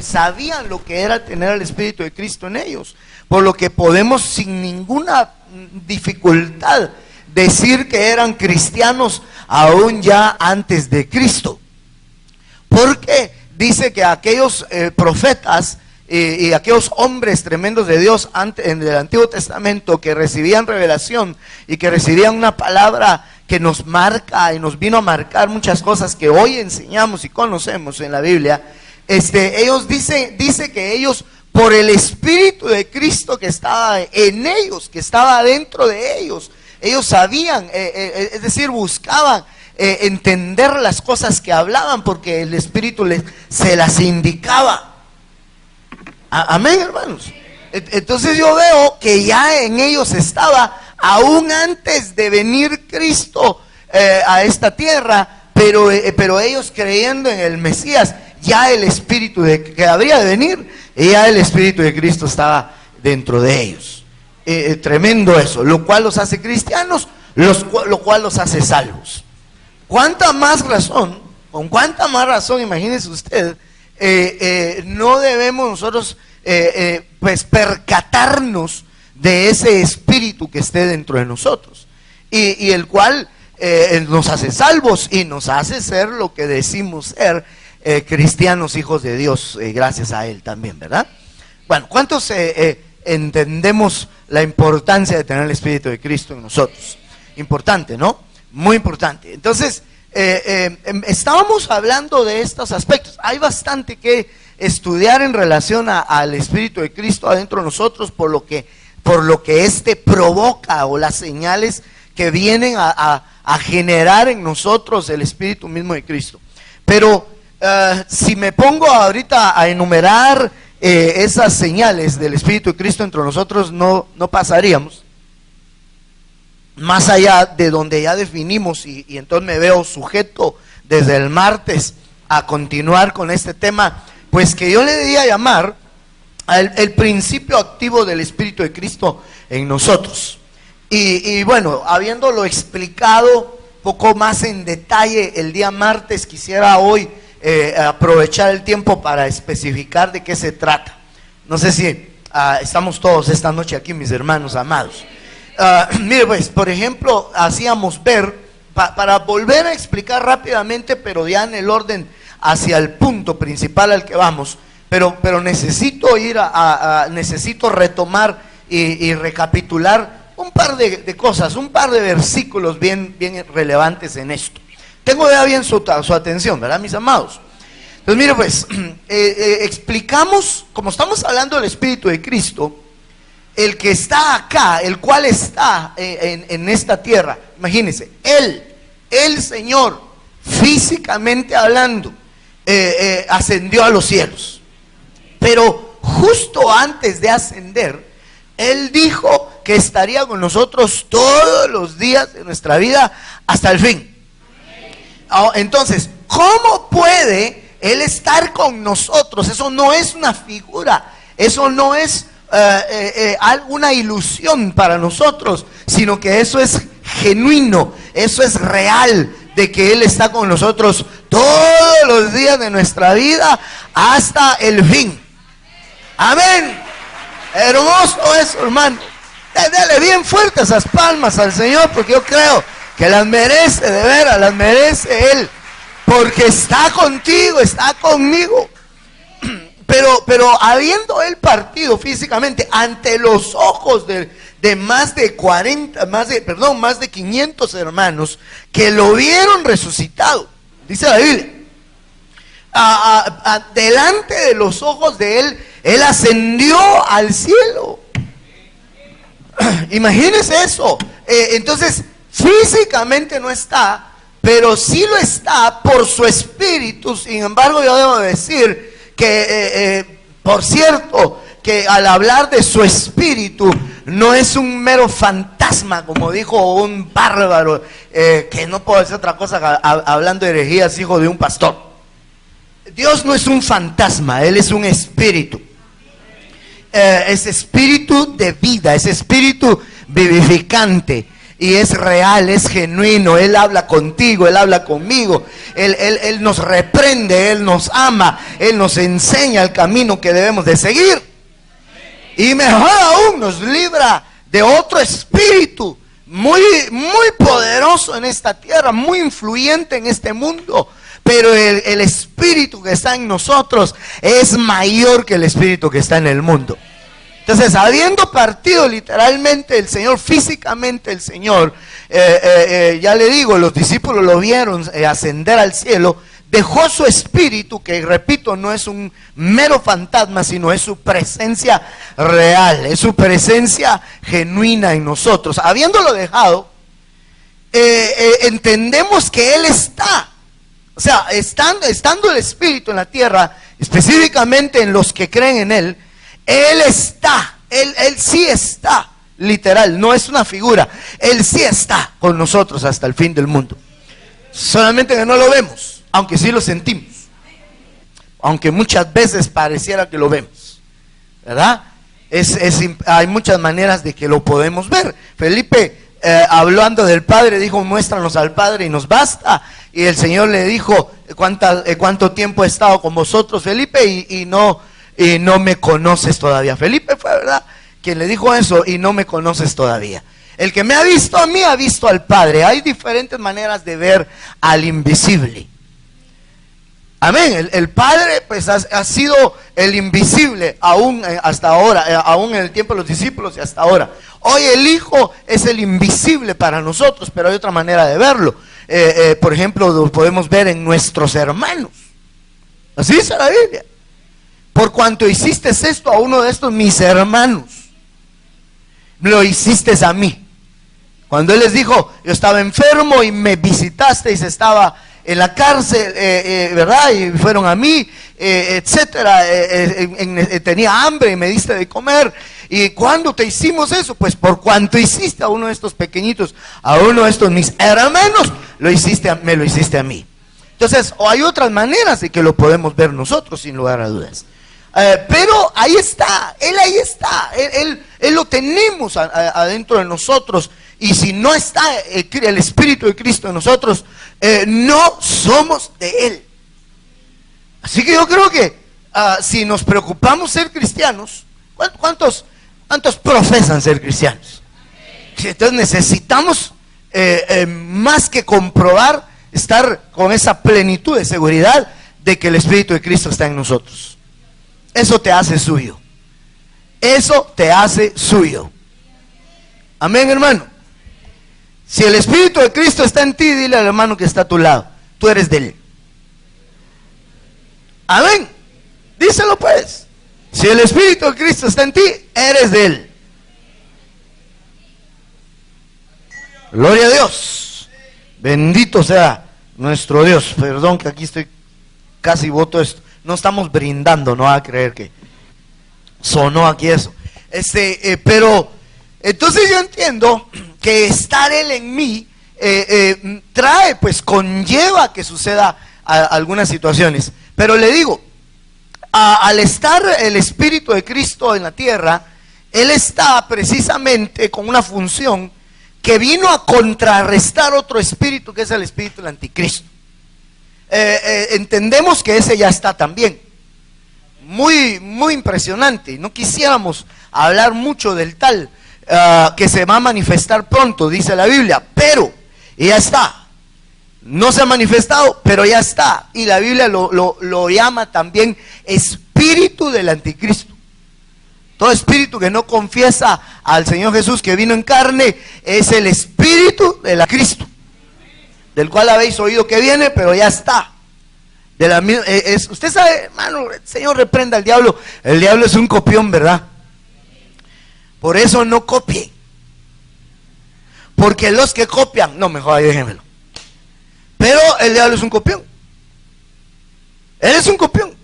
sabían lo que era tener el Espíritu de Cristo en ellos, por lo que podemos sin ninguna dificultad decir que eran cristianos aún ya antes de Cristo, porque dice que aquellos profetas y aquellos hombres tremendos de Dios en el Antiguo Testamento, que recibían revelación y que recibían una palabra que nos marca y nos vino a marcar muchas cosas que hoy enseñamos y conocemos en la Biblia, ellos dice que ellos, por el Espíritu de Cristo que estaba en ellos, que estaba dentro de ellos, ellos sabían, es decir, buscaban entender las cosas que hablaban, porque el Espíritu se las indicaba. Amén, hermanos. Entonces yo veo que ya en ellos estaba, aún antes de venir Cristo a esta tierra, pero ellos creyendo en el Mesías, ya el Espíritu que habría de venir, ya el Espíritu de Cristo estaba dentro de ellos. Tremendo eso, lo cual los hace cristianos, lo cual los hace salvos. ¿Cuánta más razón, con cuánta más razón, imagínese usted, no debemos nosotros pues percatarnos de ese espíritu que esté dentro de nosotros y el cual nos hace salvos y nos hace ser lo que decimos ser, cristianos, hijos de Dios, gracias a Él también, ¿verdad? Bueno, ¿cuántos entendemos la importancia de tener el Espíritu de Cristo en nosotros? Importante, ¿no? Muy importante. Entonces, estábamos hablando de estos aspectos. Hay bastante que estudiar en relación al Espíritu de Cristo adentro de nosotros, por lo que provoca, o las señales que vienen a generar en nosotros el Espíritu mismo de Cristo. Pero si me pongo ahorita a enumerar esas señales del Espíritu de Cristo entre nosotros, no pasaríamos más allá de donde ya definimos, y entonces me veo sujeto desde el martes a continuar con este tema, pues que yo le diría llamar el principio activo del Espíritu de Cristo en nosotros. Y bueno, habiéndolo explicado poco más en detalle el día martes, quisiera hoy aprovechar el tiempo para especificar de qué se trata. No sé si estamos todos esta noche aquí, mis hermanos amados. Mire, pues, por ejemplo, hacíamos ver, para volver a explicar rápidamente, pero ya en el orden hacia el punto principal al que vamos, pero necesito ir necesito retomar y recapitular un par de cosas, un par de versículos bien relevantes en esto. Tengo ya bien su atención, ¿verdad, mis amados? Entonces, mire, pues, explicamos, como estamos hablando del Espíritu de Cristo, el que está acá, el cual está en esta tierra, imagínense, el Señor, físicamente hablando, ascendió a los cielos, pero justo antes de ascender, Él dijo que estaría con nosotros todos los días de nuestra vida hasta el fin. Entonces, ¿cómo puede Él estar con nosotros? Eso no es una figura, eso no es alguna ilusión para nosotros, sino que eso es genuino, eso es real, de que Él está con nosotros todos los días de nuestra vida hasta el fin. Amén. Hermoso eso, hermano. Dele bien fuerte esas palmas al Señor, porque yo creo que las merece, de veras, las merece Él, porque está contigo, está conmigo. Pero habiendo Él partido físicamente ante los ojos de más de 500 hermanos que lo vieron resucitado, dice la Biblia, delante de los ojos de Él ascendió al cielo. Imagínense eso. Entonces, físicamente no está, pero sí lo está por su espíritu. Sin embargo, yo debo decir que, por cierto, que al hablar de su espíritu, no es un mero fantasma, como dijo un bárbaro, que no puedo decir otra cosa hablando de herejías, hijo de un pastor. Dios no es un fantasma, Él es un espíritu. Es espíritu de vida, es espíritu vivificante. y es real, es genuino. Él habla contigo, Él habla conmigo, Él nos reprende, Él nos ama, Él nos enseña el camino que debemos de seguir. Y mejor aún, nos libra de otro espíritu muy poderoso en esta tierra, muy influyente en este mundo. Pero el espíritu que está en nosotros es mayor que el espíritu que está en el mundo. Entonces, habiendo partido literalmente el Señor, físicamente el Señor, ya le digo, los discípulos lo vieron ascender al cielo, dejó su espíritu, que repito, no es un mero fantasma, sino es su presencia real, es su presencia genuina en nosotros. Habiéndolo dejado, entendemos que Él está, o sea, estando el espíritu en la tierra, específicamente en los que creen en Él, Él está, Él sí está, literal, no es una figura. Él sí está con nosotros hasta el fin del mundo. Solamente que no lo vemos, aunque sí lo sentimos. Aunque muchas veces pareciera que lo vemos, ¿verdad? Hay muchas maneras de que lo podemos ver. Felipe, hablando del Padre, dijo: muéstranos al Padre y nos basta. Y el Señor le dijo: ¿cuánto tiempo he estado con vosotros, Felipe? Y no me conoces todavía. Felipe fue, ¿verdad?, quien le dijo eso: y no me conoces todavía. El que me ha visto a mí ha visto al Padre. Hay diferentes maneras de ver al invisible. Amén. El Padre pues ha sido el invisible aún hasta ahora, aún en el tiempo de los discípulos y hasta ahora. Hoy el Hijo es el invisible para nosotros, pero hay otra manera de verlo. Por ejemplo, lo podemos ver en nuestros hermanos. Así dice la Biblia: por cuanto hiciste esto a uno de estos mis hermanos, lo hiciste a mí. Cuando Él les dijo: yo estaba enfermo y me visitasteis, estaba en la cárcel, ¿verdad? Y fueron a mí, etcétera, tenía hambre y me diste de comer. ¿Y cuándo te hicimos eso? Pues por cuanto hiciste a uno de estos pequeñitos, a uno de estos mis hermanos, me lo hiciste a mí. Entonces, hay otras maneras de que lo podemos ver nosotros, sin lugar a dudas. Pero ahí está, Él ahí está, Él lo tenemos adentro de nosotros. Y si no está el Espíritu de Cristo en nosotros, no somos de Él. Así que yo creo que si nos preocupamos ser cristianos, ¿cuántos profesan ser cristianos? Entonces necesitamos más que comprobar, estar con esa plenitud de seguridad de que el Espíritu de Cristo está en nosotros. Eso te hace suyo. Eso te hace suyo. Amén, hermano. Si el Espíritu de Cristo está en ti, dile al hermano que está a tu lado: tú eres de Él. Amén. Díselo pues. Si el Espíritu de Cristo está en ti, eres de Él. Gloria a Dios. Bendito sea nuestro Dios. Perdón que aquí estoy, casi boto esto. No estamos brindando, no va a creer que sonó aquí eso. Pero entonces yo entiendo que estar Él en mí trae, pues conlleva que suceda algunas situaciones. Pero le digo, al estar el Espíritu de Cristo en la tierra, Él está precisamente con una función que vino a contrarrestar otro espíritu, que es el espíritu del anticristo. Entendemos que ese ya está también. Muy impresionante. No quisiéramos hablar mucho del tal, que se va a manifestar pronto, dice la Biblia, pero ya está. No se ha manifestado, pero ya está. Y la Biblia lo llama también espíritu del anticristo. Todo espíritu que no confiesa al Señor Jesús que vino en carne es el espíritu del anticristo, del cual habéis oído que viene, pero ya está. Usted sabe, hermano, el Señor reprenda al diablo. El diablo es un copión, ¿verdad? Por eso no copie. Porque los que copian, no, mejor ahí déjenmelo. Pero el diablo es un copión. Él es un copión.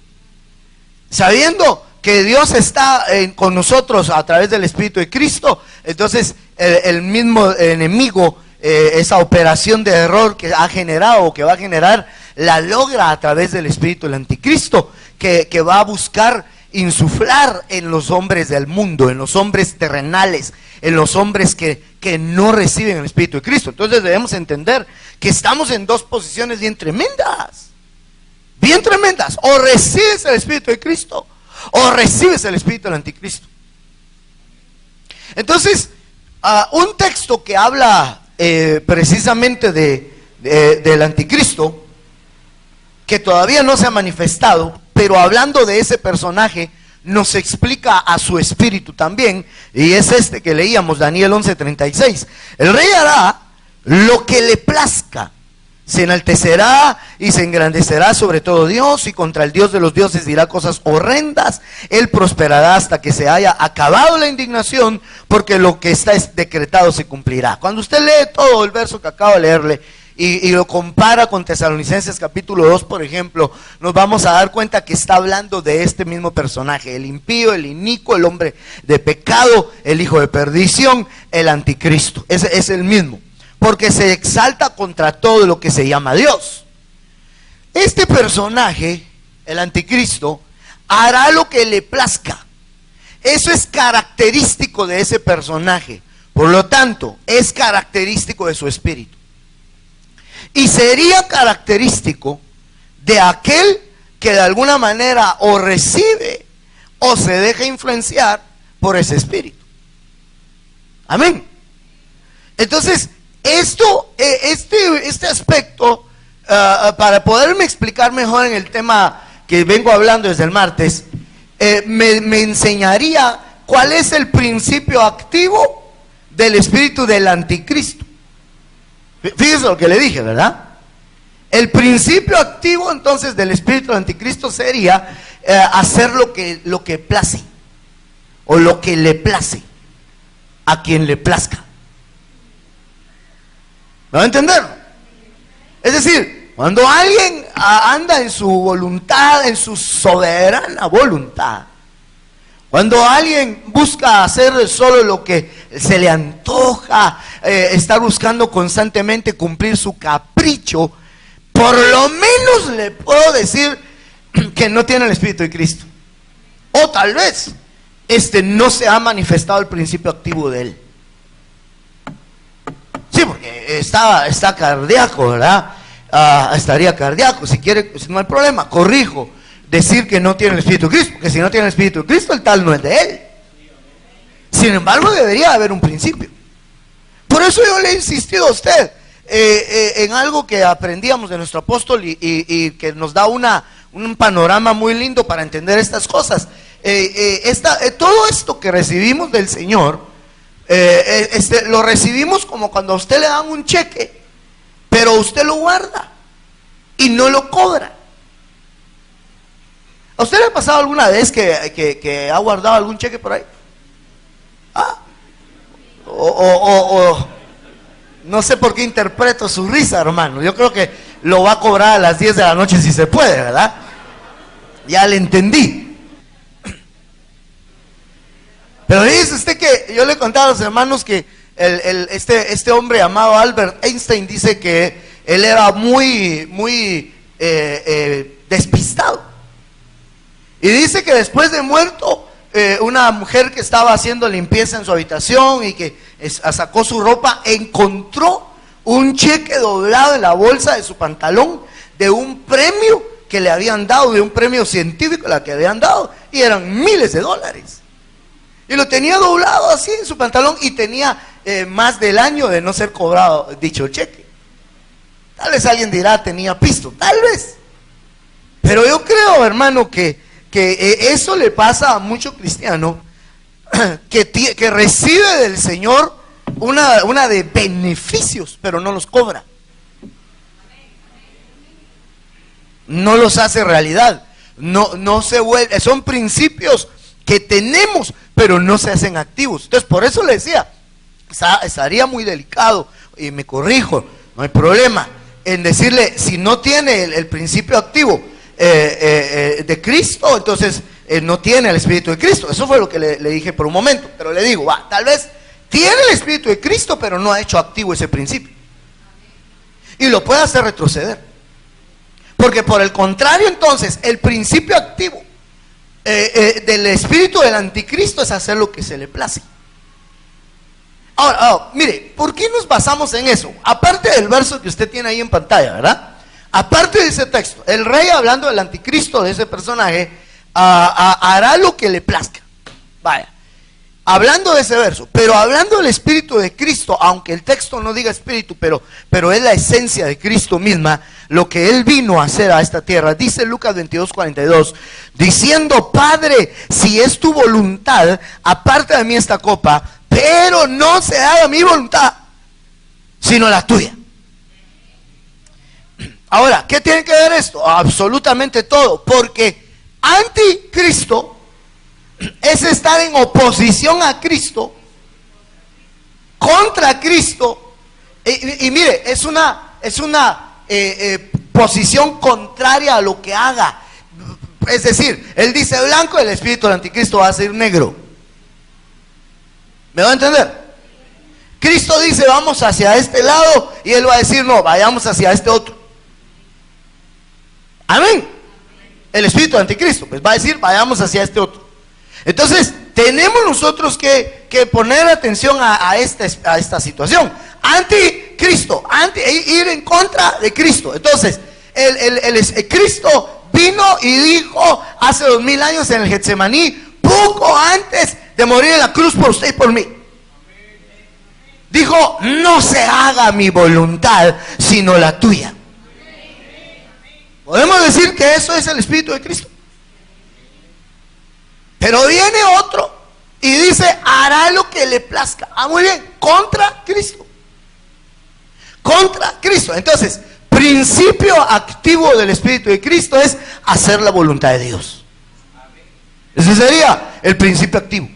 Sabiendo que Dios está con nosotros a través del Espíritu de Cristo, entonces el mismo enemigo, esa operación de error que ha generado o que va a generar, la logra a través del espíritu del anticristo, que va a buscar insuflar en los hombres del mundo, en los hombres terrenales, en los hombres que no reciben el Espíritu de Cristo. Entonces debemos entender que estamos en dos posiciones bien tremendas. Bien tremendas. O recibes el Espíritu de Cristo o recibes el Espíritu del Anticristo. Entonces, un texto que habla precisamente del Anticristo, que todavía no se ha manifestado, pero hablando de ese personaje, nos explica a su espíritu también, y es este que leíamos, Daniel 11:36. El rey hará lo que le plazca, se enaltecerá y se engrandecerá sobre todo Dios, y contra el Dios de los dioses dirá cosas horrendas. Él prosperará hasta que se haya acabado la indignación, porque lo que está decretado se cumplirá. Cuando usted lee todo el verso que acabo de leerle y lo compara con Tesalonicenses capítulo 2, por ejemplo, nos vamos a dar cuenta que está hablando de este mismo personaje: el impío, el inicuo, el hombre de pecado, el hijo de perdición, el anticristo. Es el mismo, porque se exalta contra todo lo que se llama Dios. Este personaje, el anticristo, hará lo que le plazca. Eso es característico de ese personaje. Por lo tanto, es característico de su espíritu. Y sería característico de aquel que de alguna manera o recibe o se deja influenciar por ese espíritu. Amén. Entonces, este aspecto, para poderme explicar mejor en el tema que vengo hablando desde el martes, me enseñaría cuál es el principio activo del espíritu del anticristo. Fíjese lo que le dije, ¿verdad? El principio activo entonces del espíritu del anticristo sería hacer lo que place, o lo que le place a quien le plazca. ¿Me va a entender? Es decir, cuando alguien anda en su voluntad, en su soberana voluntad, cuando alguien busca hacer solo lo que se le antoja, está buscando constantemente cumplir su capricho, por lo menos le puedo decir que no tiene el Espíritu de Cristo. O tal vez no se ha manifestado el principio activo de él. Sí, porque está cardíaco, ¿verdad? Estaría cardíaco. Si quiere, pues no hay problema, corrijo decir que no tiene el Espíritu de Cristo, porque si no tiene el Espíritu de Cristo, el tal no es de él. Sin embargo, debería haber un principio. Por eso yo le he insistido a usted en algo que aprendíamos de nuestro apóstol y que nos da un panorama muy lindo para entender estas cosas. Todo esto que recibimos del Señor, lo recibimos como cuando a usted le dan un cheque, pero usted lo guarda y no lo cobra. ¿A usted le ha pasado alguna vez que ha guardado algún cheque por ahí? No sé por qué interpreto su risa, hermano. Yo creo que lo va a cobrar a las 10 de la noche si se puede, ¿verdad? Ya le entendí. Pero dice usted que yo le contaba a los hermanos que este hombre llamado Albert Einstein dice que él era muy despistado. Y dice que después de muerto, una mujer que estaba haciendo limpieza en su habitación y que sacó su ropa, encontró un cheque doblado en la bolsa de su pantalón de un premio que le habían dado, de un premio científico que habían dado, y eran miles de dólares. Y lo tenía doblado así en su pantalón y tenía más del año de no ser cobrado dicho cheque. Tal vez alguien dirá, tenía pisto, tal vez. Pero yo creo, hermano, que eso le pasa a mucho cristiano que recibe del Señor una de beneficios, pero no los cobra. No los hace realidad. No se vuelve, son principios que tenemos, pero no se hacen activos. Entonces, por eso le decía, estaría muy delicado, y me corrijo, no hay problema, en decirle, si no tiene el principio activo de Cristo, entonces no tiene el Espíritu de Cristo. Eso fue lo que le dije por un momento. Pero le digo, tal vez tiene el Espíritu de Cristo, pero no ha hecho activo ese principio, y lo puede hacer retroceder. Porque por el contrario, entonces, el principio activo del espíritu del anticristo es hacer lo que se le place. Ahora, mire, ¿por qué nos basamos en eso? Aparte del verso que usted tiene ahí en pantalla, ¿verdad? Aparte de ese texto, el rey, hablando del anticristo, de ese personaje, hará lo que le plazca. Vaya, hablando de ese verso, pero hablando del espíritu de Cristo, aunque el texto no diga espíritu, pero es la esencia de Cristo misma, lo que Él vino a hacer a esta tierra. Dice Lucas 22:42, diciendo: Padre, si es tu voluntad, aparta de mí esta copa, pero no se haga mi voluntad, sino la tuya. Ahora, ¿qué tiene que ver esto? Absolutamente todo, porque anticristo es estar en oposición a Cristo, contra Cristo, y mire, es una posición contraria a lo que haga. Es decir, Él dice blanco, el espíritu del anticristo va a ser negro. ¿Me va a entender? Cristo dice vamos hacia este lado, y Él va a decir no, vayamos hacia este otro. Amén. El espíritu del anticristo pues va a decir vayamos hacia este otro. Entonces tenemos nosotros que poner atención a esta situación. Anticristo, ir en contra de Cristo. Entonces el Cristo vino y dijo hace 2000 años en el Getsemaní, poco antes de morir en la cruz por usted y por mí, dijo: no se haga mi voluntad sino la tuya. ¿Podemos decir que eso es el espíritu de Cristo? Pero viene otro y dice: hará lo que le plazca. Muy bien, contra Cristo. Contra Cristo. Entonces, principio activo del espíritu de Cristo es hacer la voluntad de Dios. Ese sería el principio activo.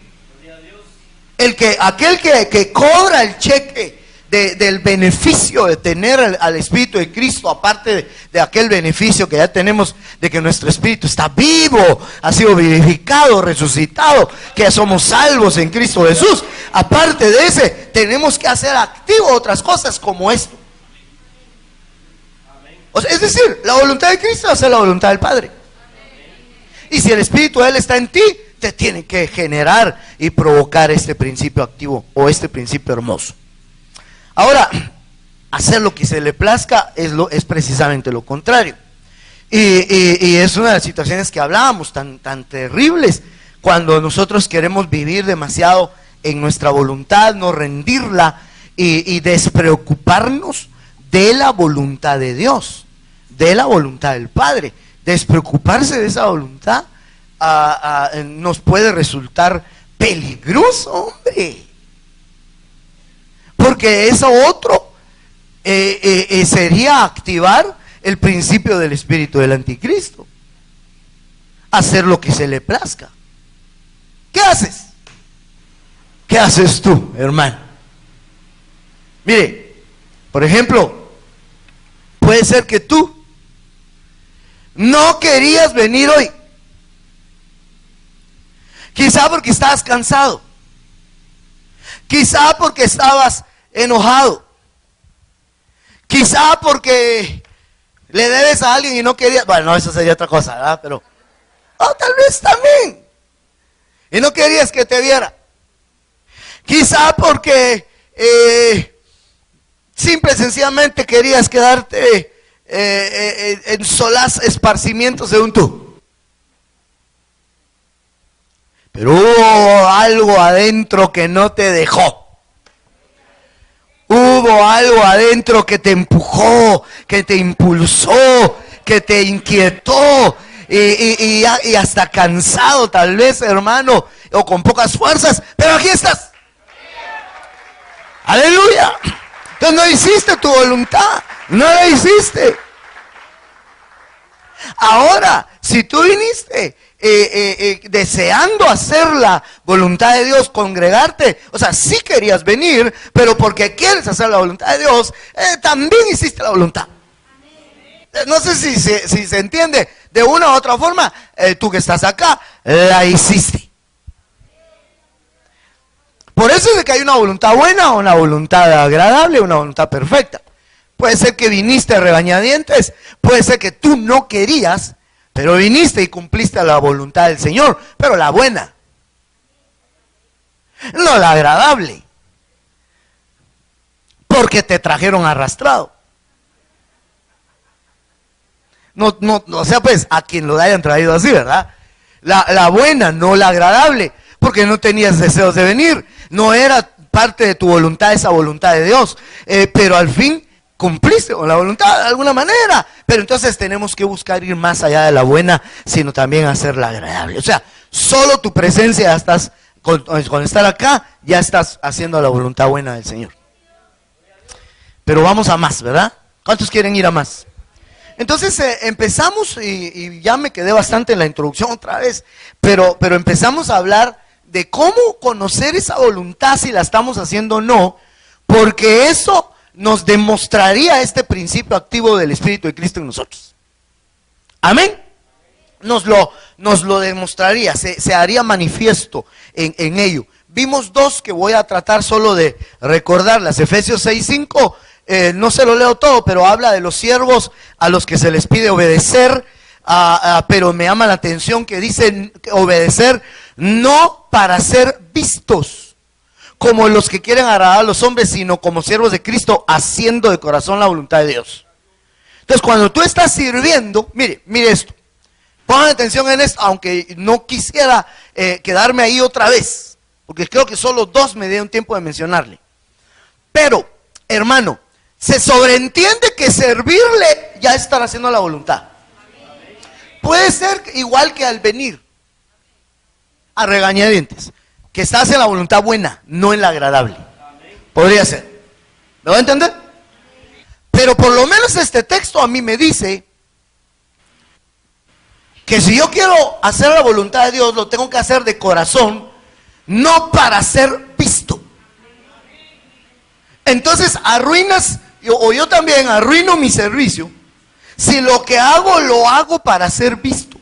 Aquel que cobra el cheque del beneficio de tener al espíritu de Cristo, aparte de aquel beneficio que ya tenemos de que nuestro espíritu está vivo, ha sido vivificado, resucitado, que somos salvos en Cristo Jesús. Aparte de ese, tenemos que hacer activo otras cosas como esto. O sea, es decir, la voluntad de Cristo es la voluntad del Padre. Y si el espíritu de Él está en ti, te tiene que generar y provocar este principio activo o este principio hermoso. Ahora, hacer lo que se le plazca es precisamente lo contrario. Y es una de las situaciones que hablábamos tan terribles, cuando nosotros queremos vivir demasiado en nuestra voluntad, no rendirla y despreocuparnos de la voluntad de Dios, de la voluntad del Padre. Despreocuparse de esa voluntad nos puede resultar peligroso, hombre. Porque eso otro sería activar el principio del espíritu del anticristo. Hacer lo que se le plazca. ¿Qué haces? ¿Qué haces tú, hermano? Mire, por ejemplo, puede ser que tú no querías venir hoy. Quizá porque estabas cansado. Quizá porque estabas enojado. Quizá porque le debes a alguien y no querías. Bueno, eso sería otra cosa, ¿verdad? Pero tal vez también. Y no querías que te viera. Quizá porque simple y sencillamente querías quedarte en solaz esparcimiento según tú. Pero hubo algo adentro que no te dejó. Hubo algo adentro que te empujó, que te impulsó, que te inquietó. Y hasta cansado tal vez, hermano, o con pocas fuerzas. Pero aquí estás. Aleluya. Entonces no hiciste tu voluntad. No la hiciste. Ahora, si tú viniste deseando hacer la voluntad de Dios, congregarte, o sea, sí querías venir, pero porque quieres hacer la voluntad de Dios, también hiciste la voluntad. No sé si se entiende de una u otra forma. Tú que estás acá, la hiciste. Por eso es de que hay una voluntad buena, una voluntad agradable, una voluntad perfecta. Puede ser que viniste a regañadientes, puede ser que tú no querías, Pero viniste y cumpliste la voluntad del Señor, pero la buena, no la agradable, porque te trajeron arrastrado. No, o sea, pues, a quien lo hayan traído así, ¿verdad? La buena, no la agradable, porque no tenías deseos de venir, no era parte de tu voluntad esa voluntad de Dios, pero al fin cumpliste con la voluntad de alguna manera. Pero entonces tenemos que buscar ir más allá de la buena, sino también hacerla agradable. O sea, solo tu presencia, ya estás, con estar acá, ya estás haciendo la voluntad buena del Señor. Pero vamos a más, ¿verdad? ¿Cuántos quieren ir a más? Entonces empezamos, y ya me quedé bastante en la introducción otra vez, pero empezamos a hablar de cómo conocer esa voluntad, si la estamos haciendo o no, porque eso nos demostraría este principio activo del Espíritu de Cristo en nosotros. Amén. Nos lo demostraría, se haría manifiesto en ello. Vimos dos que voy a tratar solo de recordarlas. Efesios 6:5, no se lo leo todo, pero habla de los siervos a los que se les pide obedecer, pero me llama la atención que dicen obedecer no para ser vistos como los que quieren agradar a los hombres, sino como siervos de Cristo, haciendo de corazón la voluntad de Dios. Entonces, cuando tú estás sirviendo, mire esto, pongan atención en esto, aunque no quisiera quedarme ahí otra vez, porque creo que solo dos me dieron tiempo de mencionarle. Pero, hermano, se sobreentiende que servirle ya es estar haciendo la voluntad. Puede ser igual que al venir a regañadientes, que estás en la voluntad buena, no en la agradable. Podría ser. ¿Me va a entender? Pero por lo menos este texto a mí me dice que si yo quiero hacer la voluntad de Dios, lo tengo que hacer de corazón, no para ser visto. Entonces arruinas, o yo también arruino mi servicio, si lo que hago lo hago para ser visto.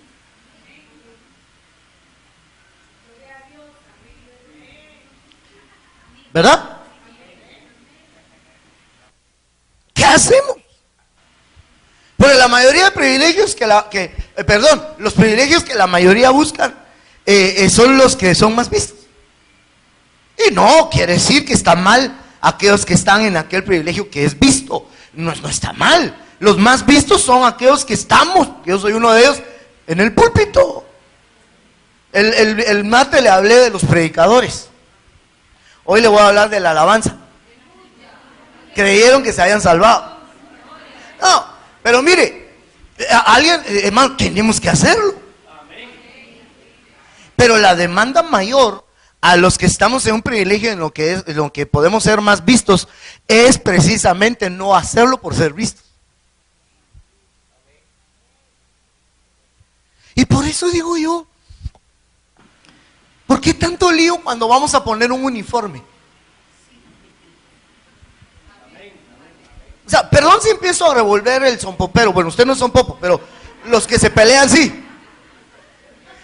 ¿Verdad? ¿Qué hacemos? Porque la mayoría de privilegios los privilegios que la mayoría buscan son los que son más vistos. Y no quiere decir que está mal aquellos que están en aquel privilegio que es visto. No está mal. Los más vistos son aquellos que estamos, yo soy uno de ellos, en el púlpito. El martes le hablé de los predicadores. Hoy le voy a hablar de la alabanza. Creyeron que se habían salvado. No, pero mire, alguien, hermano, tenemos que hacerlo. Pero la demanda mayor a los que estamos en un privilegio en lo que podemos ser más vistos es precisamente no hacerlo por ser vistos. Y por eso digo yo, ¿por qué tanto lío cuando vamos a poner un uniforme? O sea, perdón si empiezo a revolver el sonpopero. Bueno, usted no es sonpopo, pero los que se pelean sí.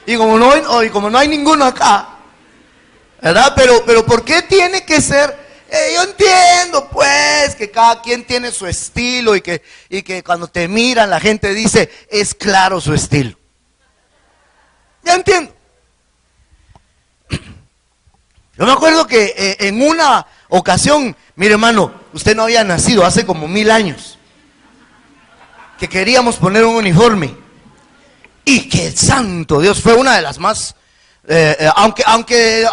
Y como no hay ninguno acá, ¿verdad? Pero ¿por qué tiene que ser? Yo entiendo pues que cada quien tiene su estilo y que cuando te miran la gente dice, es claro su estilo. Ya entiendo. Yo me acuerdo que en una ocasión, mire hermano, usted no había nacido, hace como 1000 años, que queríamos poner un uniforme. Y que santo Dios, fue una de las más, aunque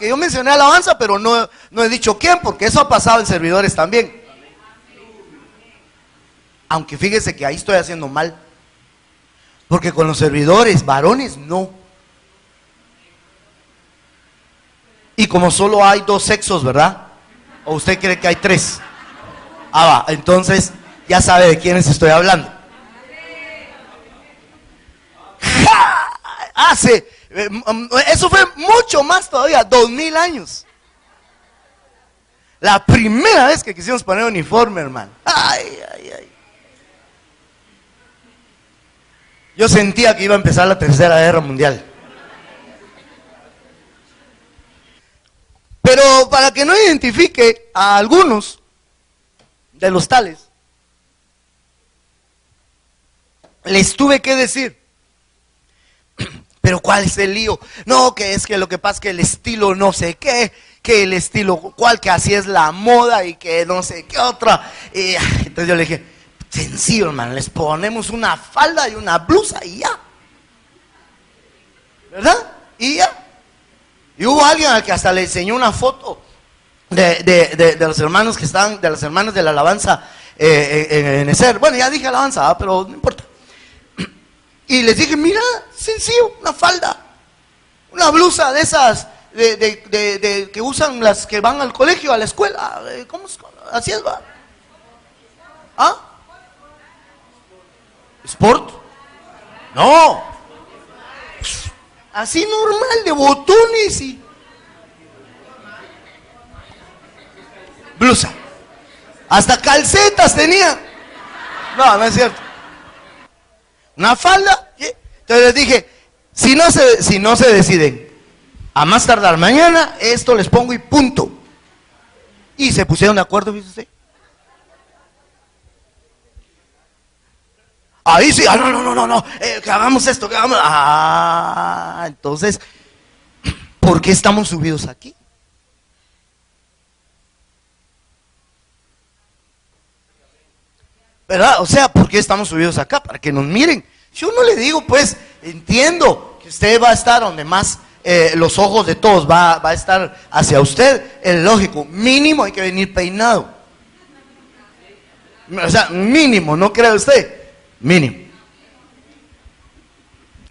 yo mencioné alabanza, pero no he dicho quién, porque eso ha pasado en servidores también. Aunque fíjese que ahí estoy haciendo mal, porque con los servidores varones no. Y como solo hay 2 sexos, ¿verdad? ¿O usted cree que hay 3? Va, entonces ya sabe de quiénes estoy hablando. Eso fue mucho más todavía, 2000 años. La primera vez que quisimos poner uniforme, hermano. Ay. Yo sentía que iba a empezar la Tercera Guerra Mundial. Pero para que no identifique a algunos de los tales, les tuve que decir Pero ¿cuál es el lío? No, que es que lo que pasa es que el estilo no sé qué, que el estilo cual, que así es la moda y que no sé qué otra. Entonces yo le dije, sencillo, hermano, les ponemos una falda y una blusa y ya. ¿Verdad? Y ya. Y hubo alguien al que hasta le enseñó una foto de los hermanos que están, de las hermanas de la alabanza en Ezer. Bueno, ya dije alabanza, pero no importa. Y les dije, mira, sencillo, una falda, una blusa de esas que usan las que van al colegio, a la escuela. ¿Cómo es? Así es, ¿va? ¿Ah? ¿Sport? No. Así normal, de botones y blusa. Hasta calcetas tenía. No, no es cierto. Una falda. Entonces les dije, si no se deciden, a más tardar mañana, esto les pongo y punto. Y se pusieron de acuerdo, ¿viste usted? Ahí sí, no, que hagamos esto, que hagamos. Entonces, ¿por qué estamos subidos aquí? ¿Verdad? O sea, ¿por qué estamos subidos acá? Para que nos miren. Yo no le digo, pues, entiendo que usted va a estar donde más los ojos de todos va a estar hacia usted. Es lógico, mínimo hay que venir peinado. O sea, mínimo, ¿no cree usted? Mínimo.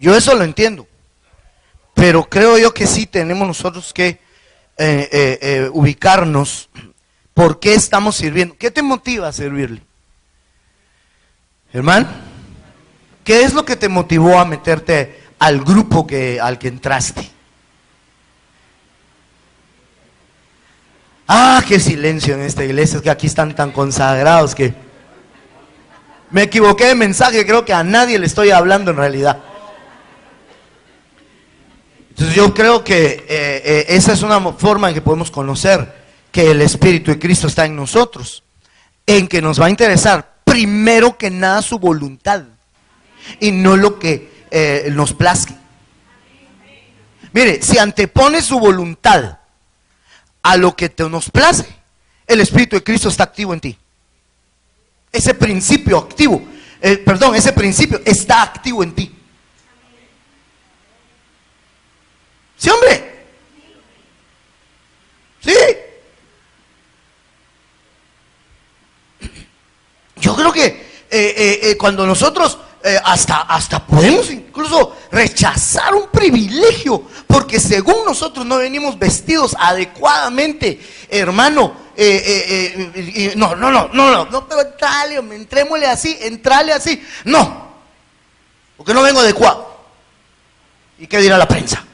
Yo eso lo entiendo. Pero creo yo que sí tenemos nosotros que ubicarnos. ¿Por qué estamos sirviendo? ¿Qué te motiva a servirle? Hermano, ¿qué es lo que te motivó a meterte al grupo al que entraste? Qué silencio en esta iglesia, es que aquí están tan consagrados que me equivoqué de mensaje, creo que a nadie le estoy hablando en realidad. Entonces yo creo que esa es una forma en que podemos conocer que el Espíritu de Cristo está en nosotros, en que nos va a interesar primero que nada su voluntad y no lo que nos plazca. Mire, si antepone su voluntad a lo que nos place, el Espíritu de Cristo está activo en ti. Ese principio activo, ese principio está activo en ti. ¿Sí, hombre? Sí. Yo creo que cuando nosotros hasta podemos incluso rechazar un privilegio, porque según nosotros no venimos vestidos adecuadamente, hermano, no, pero entrémosle así, entrale así, no, porque no vengo adecuado. ¿Y qué dirá la prensa?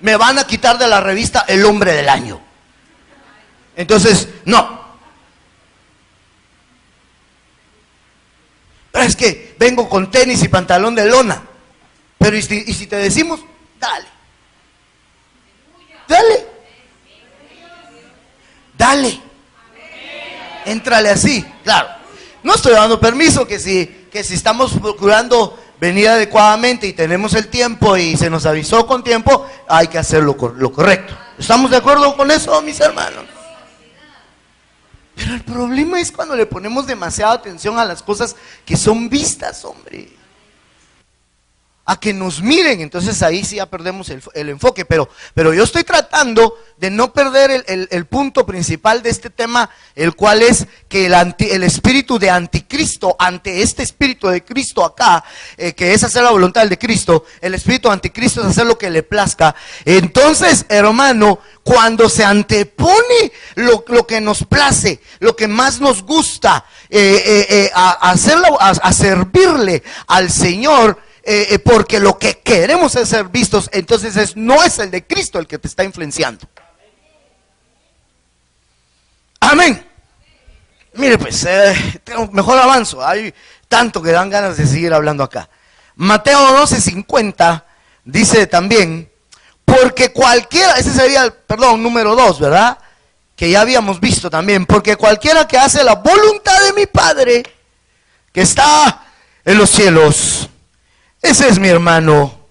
Me van a quitar de la revista El Hombre del Año. Entonces, no. Pero es que vengo con tenis y pantalón de lona. Pero ¿y si te decimos? Dale. Éntrale así, claro. No estoy dando permiso que si estamos procurando venir adecuadamente y tenemos el tiempo y se nos avisó con tiempo, hay que hacer lo correcto. ¿Estamos de acuerdo con eso, mis hermanos? Pero el problema es cuando le ponemos demasiada atención a las cosas que son vistas, hombre. A que nos miren, entonces ahí sí ya perdemos el enfoque, pero yo estoy tratando de no perder el punto principal de este tema, el cual es que el espíritu de anticristo ante este espíritu de Cristo acá, que es hacer la voluntad de Cristo, el espíritu anticristo es hacer lo que le plazca. Entonces, hermano, cuando se antepone lo que nos place, lo que más nos gusta, a servirle al Señor, porque lo que queremos es ser vistos, entonces no es el de Cristo el que te está influenciando. Amén. Mire pues, mejor avanzo, hay tanto que dan ganas de seguir hablando acá. Mateo 12:50 dice también, porque cualquiera, ese sería número 2, ¿verdad? Que ya habíamos visto también, porque cualquiera que hace la voluntad de mi Padre, que está en los cielos, Ese es mi hermano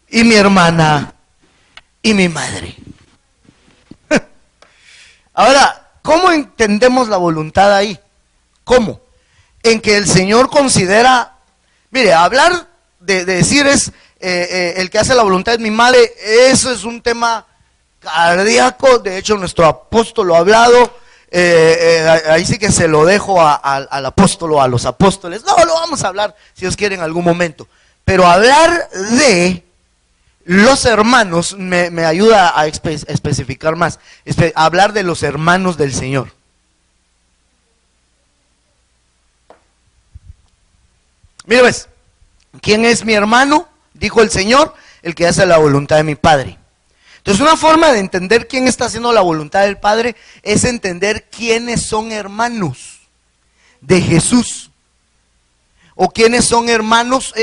y mi hermana y mi madre. Ahora, ¿cómo entendemos la voluntad ahí? ¿Cómo? En que el Señor considera, mire, hablar de decir es el que hace la voluntad es mi madre, eso es un tema cardíaco. De hecho, nuestro apóstol lo ha hablado. Ahí sí que se lo dejo al apóstol o a los apóstoles. No, lo vamos a hablar si Dios quiere en algún momento. Pero hablar de los hermanos me ayuda a especificar más. Hablar de los hermanos del Señor. Mira, ves, ¿quién es mi hermano? Dijo el Señor, el que hace la voluntad de mi Padre. Entonces, una forma de entender quién está haciendo la voluntad del Padre es entender quiénes son hermanos de Jesús. O quiénes son hermanos,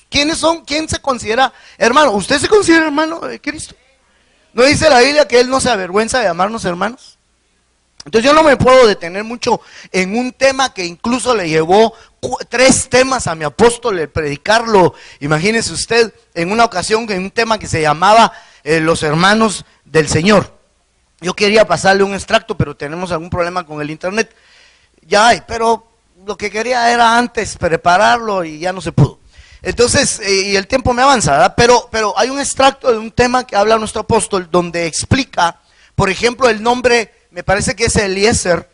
¿Quiénes son? ¿Quién se considera hermano? ¿Usted se considera hermano de Cristo? ¿No dice la Biblia que Él no se avergüenza de llamarnos hermanos? Entonces yo no me puedo detener mucho en un tema que incluso le llevó 3 temas a mi apóstol el predicarlo. Imagínese usted en una ocasión en un tema que se llamaba los hermanos del Señor. Yo quería pasarle un extracto, pero tenemos algún problema con el internet. Ya hay, pero lo que quería era antes prepararlo y ya no se pudo. Entonces, y el tiempo me avanza, ¿verdad? Pero hay un extracto de un tema que habla nuestro apóstol donde explica, por ejemplo, el nombre, me parece que es Eliezer.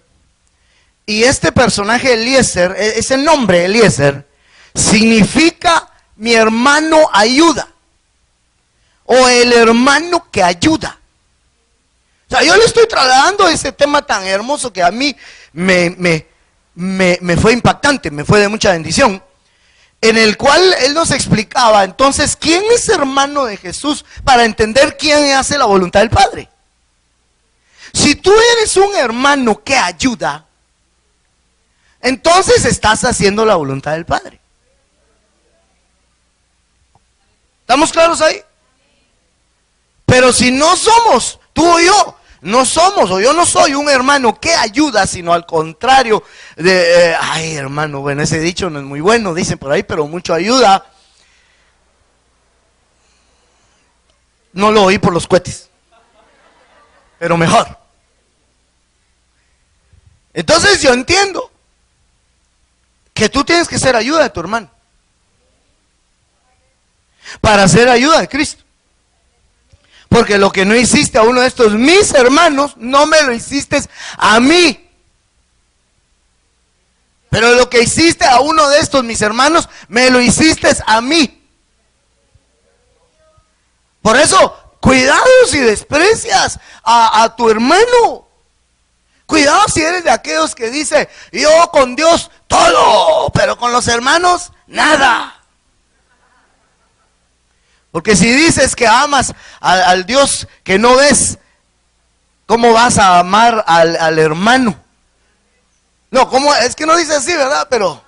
Y este personaje Eliezer, ese nombre Eliezer, significa mi hermano ayuda. O el hermano que ayuda. O sea, yo le estoy trasladando ese tema tan hermoso que a mí me fue impactante, me fue de mucha bendición, en el cual él nos explicaba entonces quién es hermano de Jesús para entender quién hace la voluntad del Padre. Si tú eres un hermano que ayuda, entonces estás haciendo la voluntad del Padre. ¿Estamos claros ahí? Pero si no somos, tú o yo, no somos, o yo no soy un hermano que ayuda, sino al contrario de, ay hermano, bueno, ese dicho no es muy bueno, dicen por ahí, pero mucho ayuda. No lo oí por los cohetes, pero mejor. Entonces yo entiendo que tú tienes que ser ayuda de tu hermano para ser ayuda de Cristo. Porque lo que no hiciste a uno de estos mis hermanos, no me lo hiciste a mí. Pero lo que hiciste a uno de estos mis hermanos, me lo hiciste a mí. Por eso, cuidado si desprecias a tu hermano. Cuidado si eres de aquellos que dice, yo con Dios todo, pero con los hermanos nada. Porque si dices que amas al Dios que no ves, ¿cómo vas a amar al hermano? No, ¿cómo? Es que no dice así, ¿verdad? Pero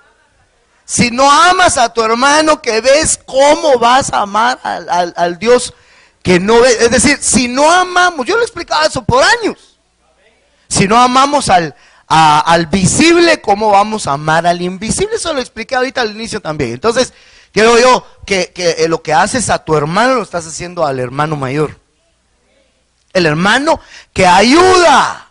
si no amas a tu hermano que ves, ¿cómo vas a amar al Dios que no ves? Es decir, si no amamos, yo le explicaba eso por años. Si no amamos al visible, ¿cómo vamos a amar al invisible? Eso lo expliqué ahorita al inicio también. Entonces, creo yo que lo que haces a tu hermano lo estás haciendo al hermano mayor. El hermano que ayuda.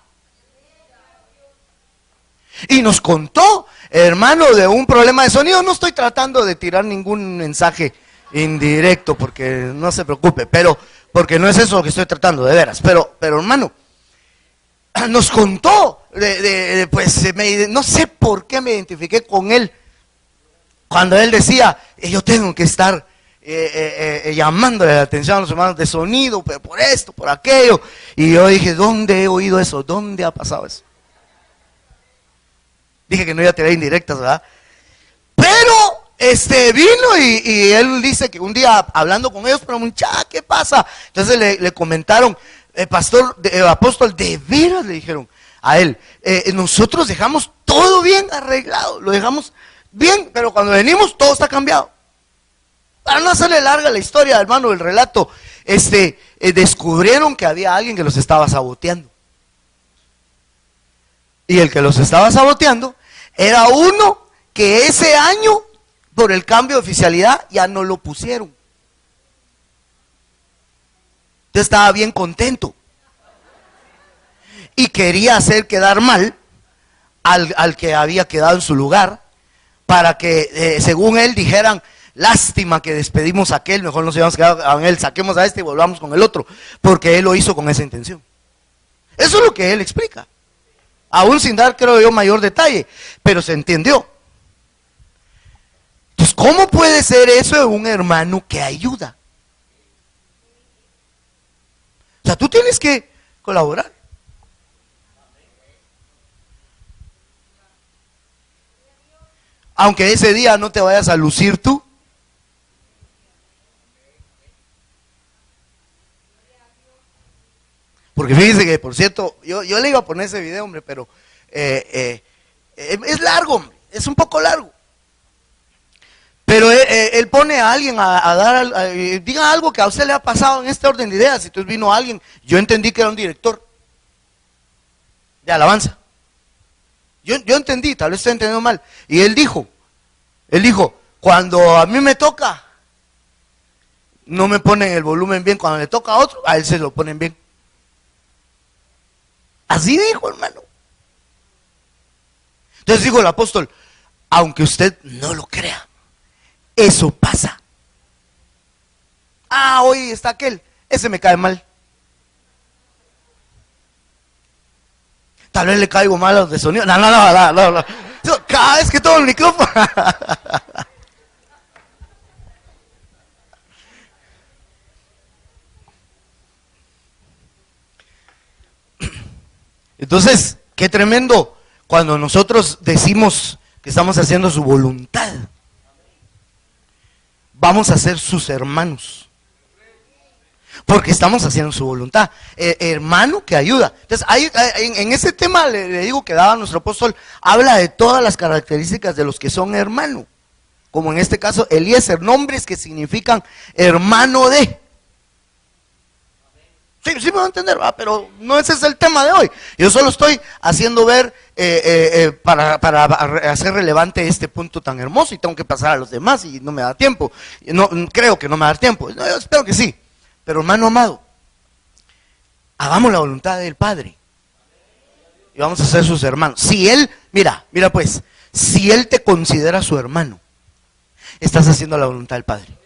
Y nos contó, hermano, de un problema de sonido. No estoy tratando de tirar ningún mensaje indirecto, porque no se preocupe, pero porque no es eso lo que estoy tratando, de veras. Pero hermano, nos contó, pues no sé por qué me identifiqué con él. Cuando él decía, yo tengo que estar llamándole la atención a los hermanos de sonido, pero por esto, por aquello. Y yo dije, ¿dónde he oído eso? ¿Dónde ha pasado eso? Dije que no iba a tirar indirectas, ¿verdad? Pero vino y él dice que un día hablando con ellos, pero muchacha, ¿qué pasa? Entonces le comentaron, pastor, apóstol, de veras le dijeron a él, nosotros dejamos todo bien arreglado, lo dejamos bien, pero cuando venimos todo está cambiado. Para no hacerle larga la historia, hermano, el relato, descubrieron que había alguien que los estaba saboteando. Y el que los estaba saboteando era uno que ese año por el cambio de oficialidad ya no lo pusieron. Yo estaba bien contento y quería hacer quedar mal al que había quedado en su lugar, para que según él dijeran: lástima que despedimos a aquel, mejor nos íbamos a quedar con él, saquemos a este y volvamos con el otro, porque él lo hizo con esa intención. Eso es lo que él explica, aún sin dar, creo yo, mayor detalle, pero se entendió. Entonces, ¿cómo puede ser eso de un hermano que ayuda? O sea, tú tienes que colaborar. Aunque ese día no te vayas a lucir tú. Porque fíjense que, por cierto, yo le iba a poner ese video, hombre, pero es largo, hombre, es un poco largo. Pero él pone a alguien a dar, diga algo que a usted le ha pasado en este orden de ideas. Entonces vino alguien, yo entendí que era un director de alabanza. Yo entendí, tal vez estoy entendiendo mal. Y él dijo, cuando a mí me toca, no me ponen el volumen bien. Cuando le toca a otro, a él se lo ponen bien. Así dijo, hermano. Entonces dijo el apóstol: aunque usted no lo crea, eso pasa. Hoy está aquel, ese me cae mal. Tal vez le caigo mal a los de sonido. No. Cada vez que tomo el micrófono. Entonces, qué tremendo cuando nosotros decimos que estamos haciendo su voluntad. Vamos a ser sus hermanos, porque estamos haciendo su voluntad. Hermano que ayuda. Entonces, en ese tema le digo que daba nuestro apóstol, habla de todas las características de los que son hermano, como en este caso Eliezer, nombres que significan hermano de. Sí me va a entender, ¿verdad? Pero no ese es el tema de hoy. Yo solo estoy haciendo ver para hacer relevante este punto tan hermoso, y tengo que pasar a los demás y no me da tiempo. No, creo que no me va a dar tiempo. No, yo espero que sí. Pero hermano amado, hagamos la voluntad del Padre y vamos a ser sus hermanos. Si Él, mira pues, si Él te considera su hermano, estás haciendo la voluntad del Padre.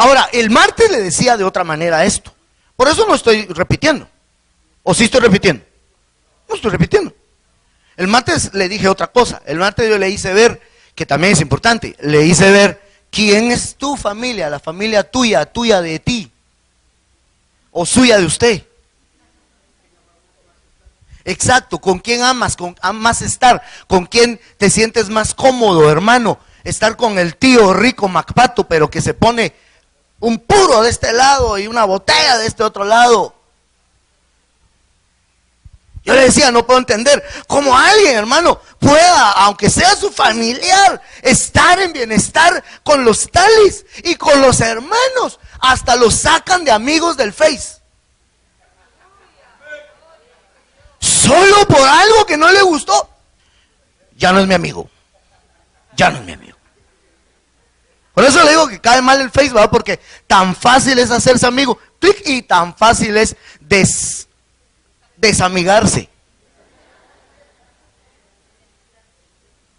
Ahora, el martes le decía de otra manera esto. Por eso no estoy repitiendo. ¿O sí estoy repitiendo? No estoy repitiendo. El martes le dije otra cosa. El martes yo le hice ver, que también es importante, le hice ver quién es tu familia, la familia tuya, tuya de ti, o suya de usted. Exacto, con quién amas, amas estar, con quién te sientes más cómodo, hermano. Estar con el tío rico Macpato, pero que se pone un puro de este lado y una botella de este otro lado. Yo le decía, no puedo entender cómo alguien, hermano, pueda, aunque sea su familiar, estar en bienestar con los tales y con los hermanos. Hasta los sacan de amigos del Face. Solo por algo que no le gustó. Ya no es mi amigo. Ya no es mi amigo. Por eso le digo que cae mal el Face, ¿verdad? Porque tan fácil es hacerse amigo. Clic, y tan fácil es desamigarse.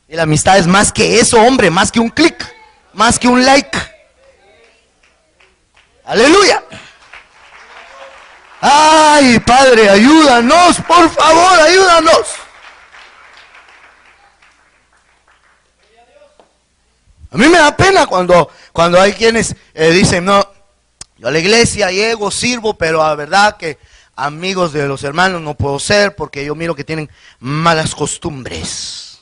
Y la amistad es más que eso, hombre, más que un clic, más que un like. Aleluya. Ay, Padre, ayúdanos, por favor, ayúdanos. A mí me da pena cuando hay quienes dicen, no, yo a la iglesia llego, sirvo, pero la verdad que amigos de los hermanos no puedo ser porque yo miro que tienen malas costumbres.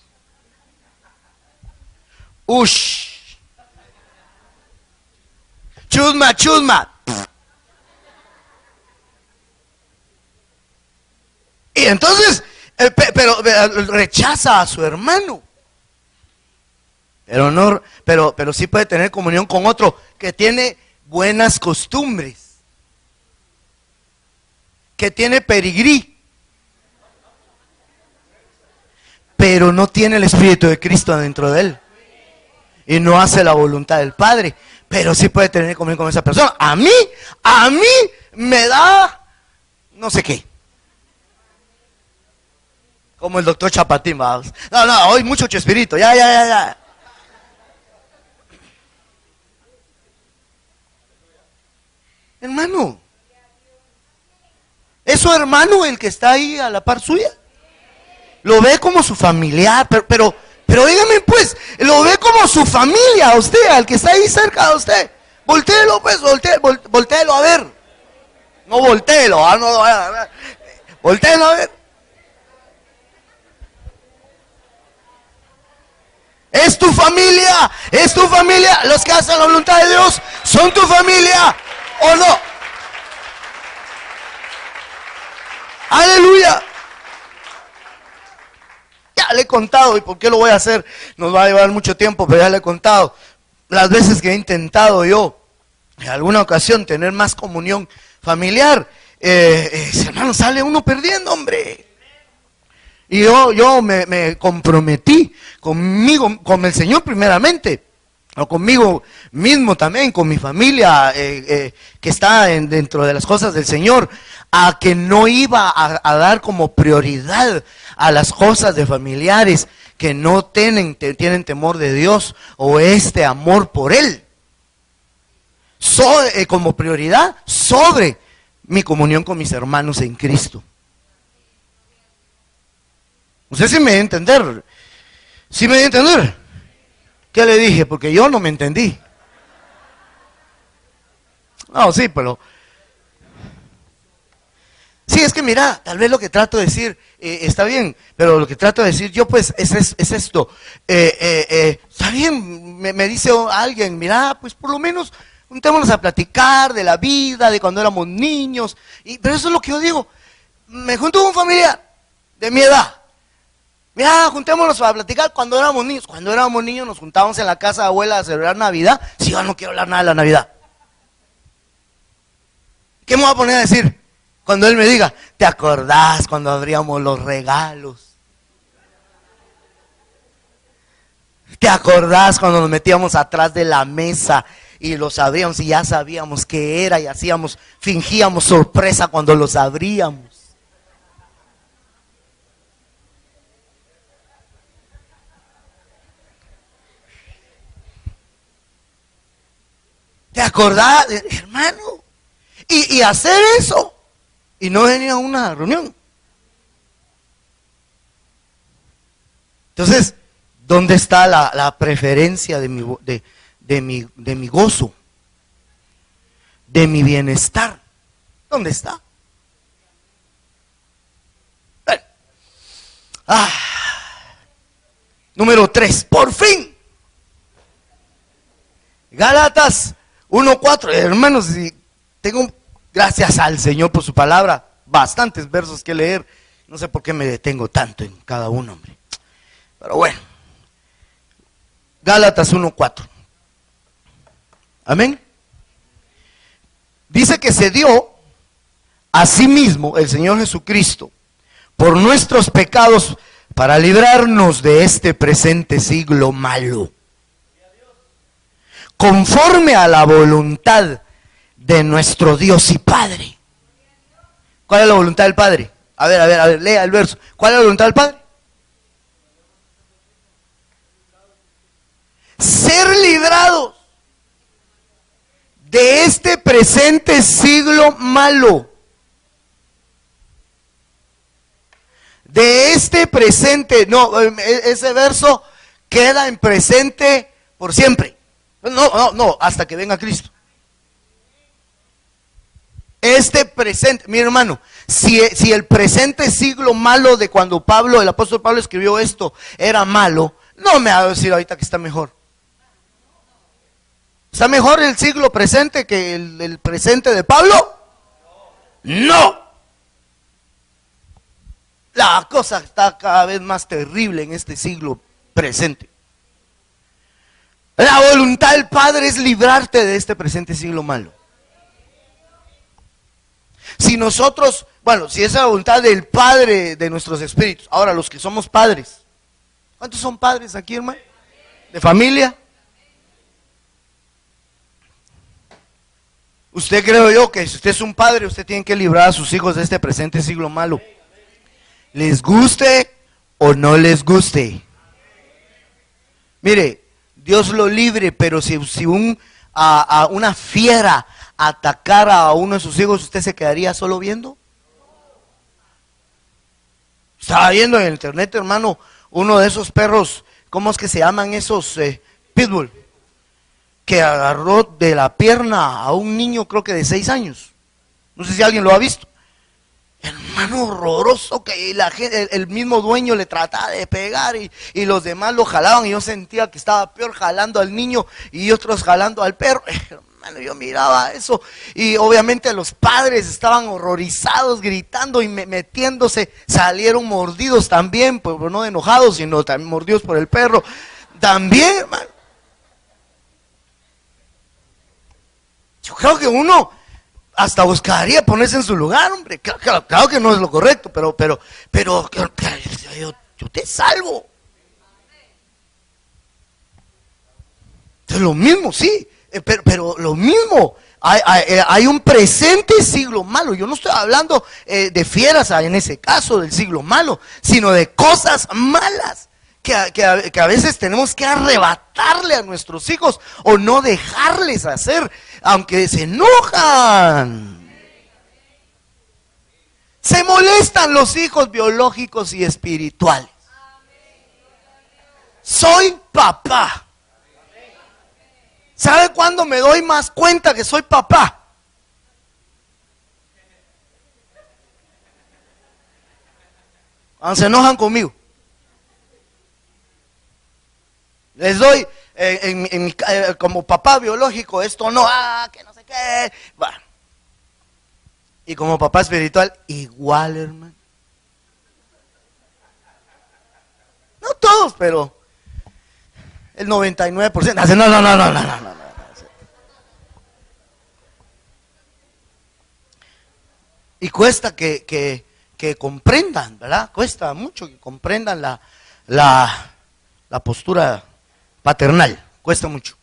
Ush. Chusma. Y entonces, pero rechaza a su hermano. Pero sí puede tener comunión con otro que tiene buenas costumbres, que tiene pedigrí. pero no tiene el Espíritu de Cristo dentro de él. Y no hace la voluntad del Padre, pero sí puede tener comunión con esa persona. A mí me da no sé qué. Como el doctor Chapatín, vamos. No, hoy mucho Chespirito, ya. Hermano, ¿es su hermano el que está ahí a la par suya? Lo ve como su familiar, pero dígame pues, lo ve como su familia a usted, al que está ahí cerca de usted. Voltéelo pues, voltéelo a ver. No voltéelo, no, voltéelo a ver. Es tu familia, los que hacen la voluntad de Dios son tu familia, ¿o no? Aleluya. Ya le he contado, ¿y por qué lo voy a hacer? Nos va a llevar mucho tiempo, pero ya le he contado las veces que he intentado yo en alguna ocasión tener más comunión familiar. Hermano, sale uno perdiendo, hombre. Y yo me comprometí conmigo, con el Señor primeramente, o conmigo mismo también, con mi familia que está dentro de las cosas del Señor, a que no iba a dar como prioridad a las cosas de familiares que no tienen temor de Dios o este amor por Él, como prioridad sobre mi comunión con mis hermanos en Cristo. No sé si me dio a entender. ¿Sí me dio a entender? ¿Qué le dije? Porque yo no me entendí. No, sí, pero... Sí, es que mira, tal vez lo que trato de decir está bien, pero lo que trato de decir yo pues es esto. Está bien, me dice alguien, mira, pues por lo menos juntémonos a platicar de la vida, de cuando éramos niños. Pero eso es lo que yo digo. Me junto con un familiar de mi edad. Mira, juntémonos a platicar cuando éramos niños. Cuando éramos niños nos juntábamos en la casa de abuela a celebrar Navidad. Si yo no quiero hablar nada de la Navidad. ¿Qué me voy a poner a decir? Cuando él me diga, ¿te acordás cuando abríamos los regalos? ¿Te acordás cuando nos metíamos atrás de la mesa y los abríamos y ya sabíamos qué era y fingíamos sorpresa cuando los abríamos? ¿Te acordás, hermano? Y hacer eso y no venir a una reunión. Entonces, ¿dónde está la preferencia de mi gozo? De mi bienestar. ¿Dónde está? Bueno. Número 3, por fin. Gálatas 1:4, hermanos, tengo, gracias al Señor por su palabra, bastantes versos que leer. No sé por qué me detengo tanto en cada uno, hombre. Pero bueno. Gálatas 1:4. Amén. Dice que se dio a sí mismo el Señor Jesucristo por nuestros pecados para librarnos de este presente siglo malo, conforme a la voluntad de nuestro Dios y Padre. ¿Cuál es la voluntad del Padre? A ver, lea el verso. ¿Cuál es la voluntad del Padre? Ser librados de este presente siglo malo. De este presente, no, ese verso queda en presente por siempre. No, hasta que venga Cristo. Este presente, mi hermano, si el presente siglo malo de cuando el apóstol Pablo escribió esto, era malo, no me va a decir ahorita que está mejor. ¿Está mejor el siglo presente que el presente de Pablo? No. La cosa está cada vez más terrible en este siglo presente. La voluntad del Padre es librarte de este presente siglo malo. Si nosotros, si esa es la voluntad del Padre de nuestros espíritus, ahora los que somos padres, ¿Cuántos son padres aquí, hermano? ¿De familia? Usted, creo yo, que si usted es un padre, usted tiene que librar a sus hijos de este presente siglo malo. Les guste o no les guste. Mire, Dios lo libre, pero si una fiera atacara a uno de sus hijos, ¿usted se quedaría solo viendo? Estaba viendo en internet, hermano, uno de esos perros, ¿cómo es que se llaman esos? Pitbull, que agarró de la pierna a un niño, creo que de 6 años. No sé si alguien lo ha visto. Hermano, horroroso, que el mismo dueño le trataba de pegar y los demás lo jalaban, y yo sentía que estaba peor jalando al niño y otros jalando al perro. Hermano, yo miraba eso y obviamente los padres estaban horrorizados, gritando y metiéndose. Salieron mordidos también, pues no enojados, sino también mordidos por el perro. También, hermano. Yo creo que uno hasta buscaría ponerse en su lugar, hombre. Claro que no es lo correcto, pero yo te salvo. Es lo mismo, sí, pero lo mismo. Hay un presente siglo malo. Yo no estoy hablando de fieras en ese caso, del siglo malo, sino de cosas malas que a veces tenemos que arrebatarle a nuestros hijos o no dejarles hacer, aunque se enojan. Se molestan los hijos biológicos y espirituales. Soy papá. ¿Sabe cuándo me doy más cuenta que soy papá? Cuando se enojan conmigo. Les doy, como papá biológico, esto no, que no sé qué. Bueno. Y como papá espiritual, igual, hermano. No todos, pero el 99%. Hace, no. Y cuesta que comprendan, ¿verdad? Cuesta mucho que comprendan la postura paternal, cuesta mucho.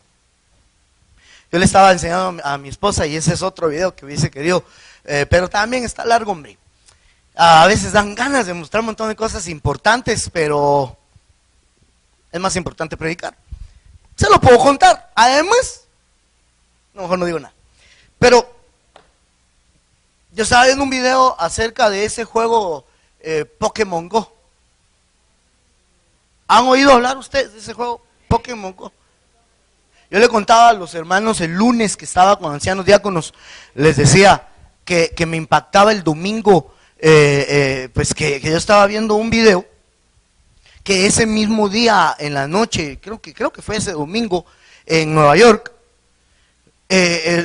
Yo le estaba enseñando a mi esposa, y ese es otro video que hubiese querido, pero también está largo, hombre. A veces dan ganas de mostrar un montón de cosas importantes, pero es más importante predicar. Se lo puedo contar. Además, mejor no digo nada. Pero yo estaba viendo un video acerca de ese juego Pokémon Go. ¿Han oído hablar ustedes de ese juego Pokémon Go? Yo le contaba a los hermanos el lunes que estaba con ancianos diáconos, les decía que me impactaba el domingo, pues que yo estaba viendo un video, que ese mismo día en la noche, creo que fue ese domingo, en Nueva York,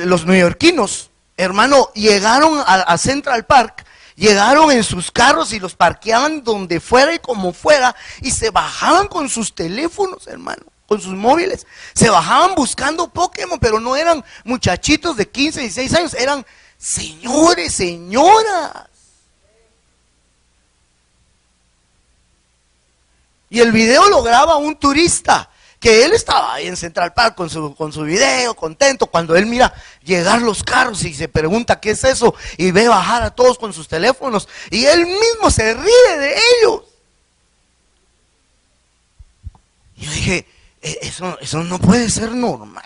los neoyorquinos, hermano, llegaron a Central Park, llegaron en sus carros y los parqueaban donde fuera y como fuera, y se bajaban con sus teléfonos, hermano, con sus móviles, se bajaban buscando Pokémon, pero no eran muchachitos de 15, 16 años, eran señores, señoras. Y el video lo graba un turista, que él estaba ahí en Central Park con su video, contento, cuando él mira llegar los carros y se pregunta qué es eso, y ve bajar a todos con sus teléfonos, y él mismo se ríe de ellos. Y yo dije, eso no puede ser normal.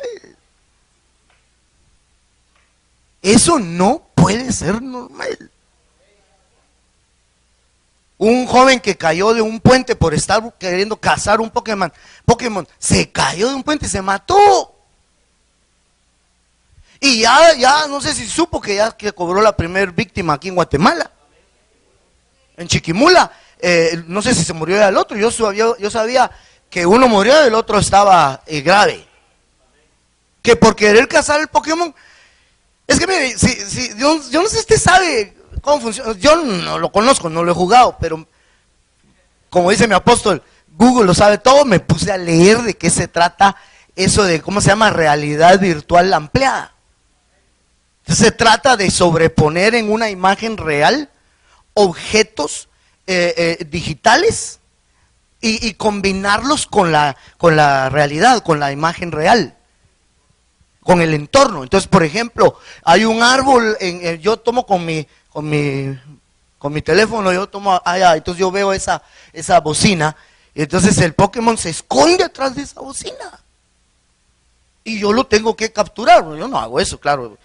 Eso no puede ser normal. Un joven que cayó de un puente por estar queriendo cazar un Pokémon, se cayó de un puente y se mató. Y ya no sé si supo que cobró la primer víctima aquí en Guatemala, en Chiquimula. No sé si se murió el otro. Yo sabía que uno murió y el otro estaba grave. Que por querer cazar el Pokémon. Es que mire, yo no sé si usted sabe cómo funciona. Yo no lo conozco, no lo he jugado, pero como dice mi apóstol, Google lo sabe todo. Me puse a leer de qué se trata eso de, ¿cómo se llama? Realidad virtual ampliada. Entonces, se trata de sobreponer en una imagen real objetos digitales y combinarlos con la realidad, con la imagen real, con el entorno. Entonces, por ejemplo, hay un árbol, yo tomo con mi teléfono, yo tomo allá, entonces yo veo esa bocina, y entonces el Pokémon se esconde atrás de esa bocina. Y yo lo tengo que capturar. Yo no hago eso, claro.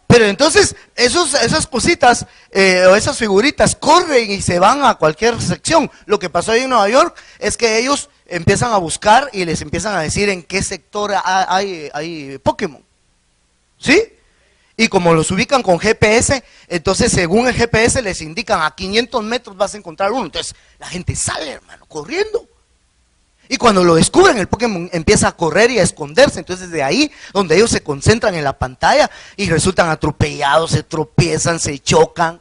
Pero entonces esas cositas o esas figuritas corren y se van a cualquier sección. Lo que pasó ahí en Nueva York es que ellos empiezan a buscar y les empiezan a decir en qué sector hay Pokémon. ¿Sí? Y como los ubican con GPS, entonces según el GPS les indican a 500 metros vas a encontrar uno. Entonces la gente sale, hermano, corriendo. Y cuando lo descubren, el Pokémon empieza a correr y a esconderse. Entonces de ahí, donde ellos se concentran en la pantalla y resultan atropellados, se tropiezan, se chocan.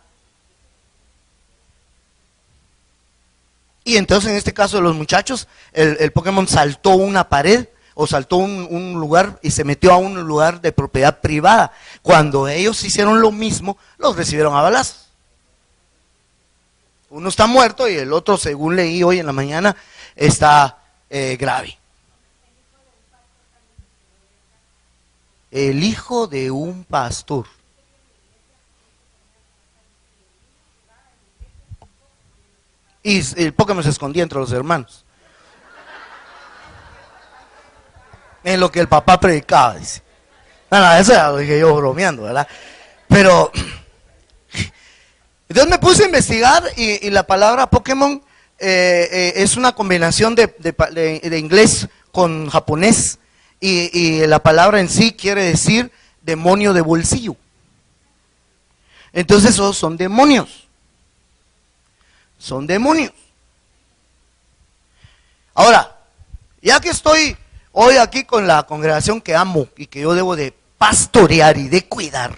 Y entonces en este caso de los muchachos, el Pokémon saltó una pared o saltó un lugar y se metió a un lugar de propiedad privada. Cuando ellos hicieron lo mismo, los recibieron a balazos. Uno está muerto y el otro, según leí hoy en la mañana, está grave. El hijo de un pastor. Y el Pokémon se escondía entre los hermanos. En lo que el papá predicaba, dice. No, eso ya lo dije yo bromeando, ¿verdad? Pero entonces me puse a investigar y la palabra Pokémon es una combinación de inglés con japonés y la palabra en sí quiere decir demonio de bolsillo. Entonces esos son demonios. Son demonios. Ahora, ya que estoy hoy aquí con la congregación que amo y que yo debo de pastorear y de cuidar,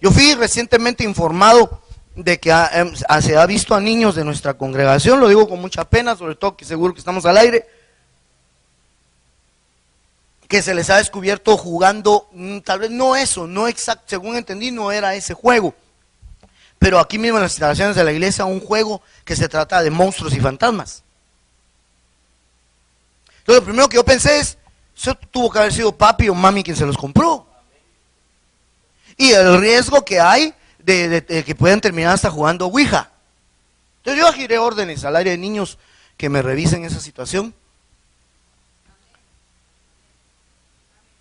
yo fui recientemente informado de que se ha visto a niños de nuestra congregación, lo digo con mucha pena, sobre todo que seguro que estamos al aire, que se les ha descubierto jugando, tal vez no eso, no exacto, según entendí no era ese juego, pero aquí mismo en las instalaciones de la iglesia un juego que se trata de monstruos y fantasmas. Entonces lo primero que yo pensé es, eso tuvo que haber sido papi o mami quien se los compró. Y el riesgo que hay de que puedan terminar hasta jugando Ouija. Entonces yo giré órdenes al área de niños que me revisen esa situación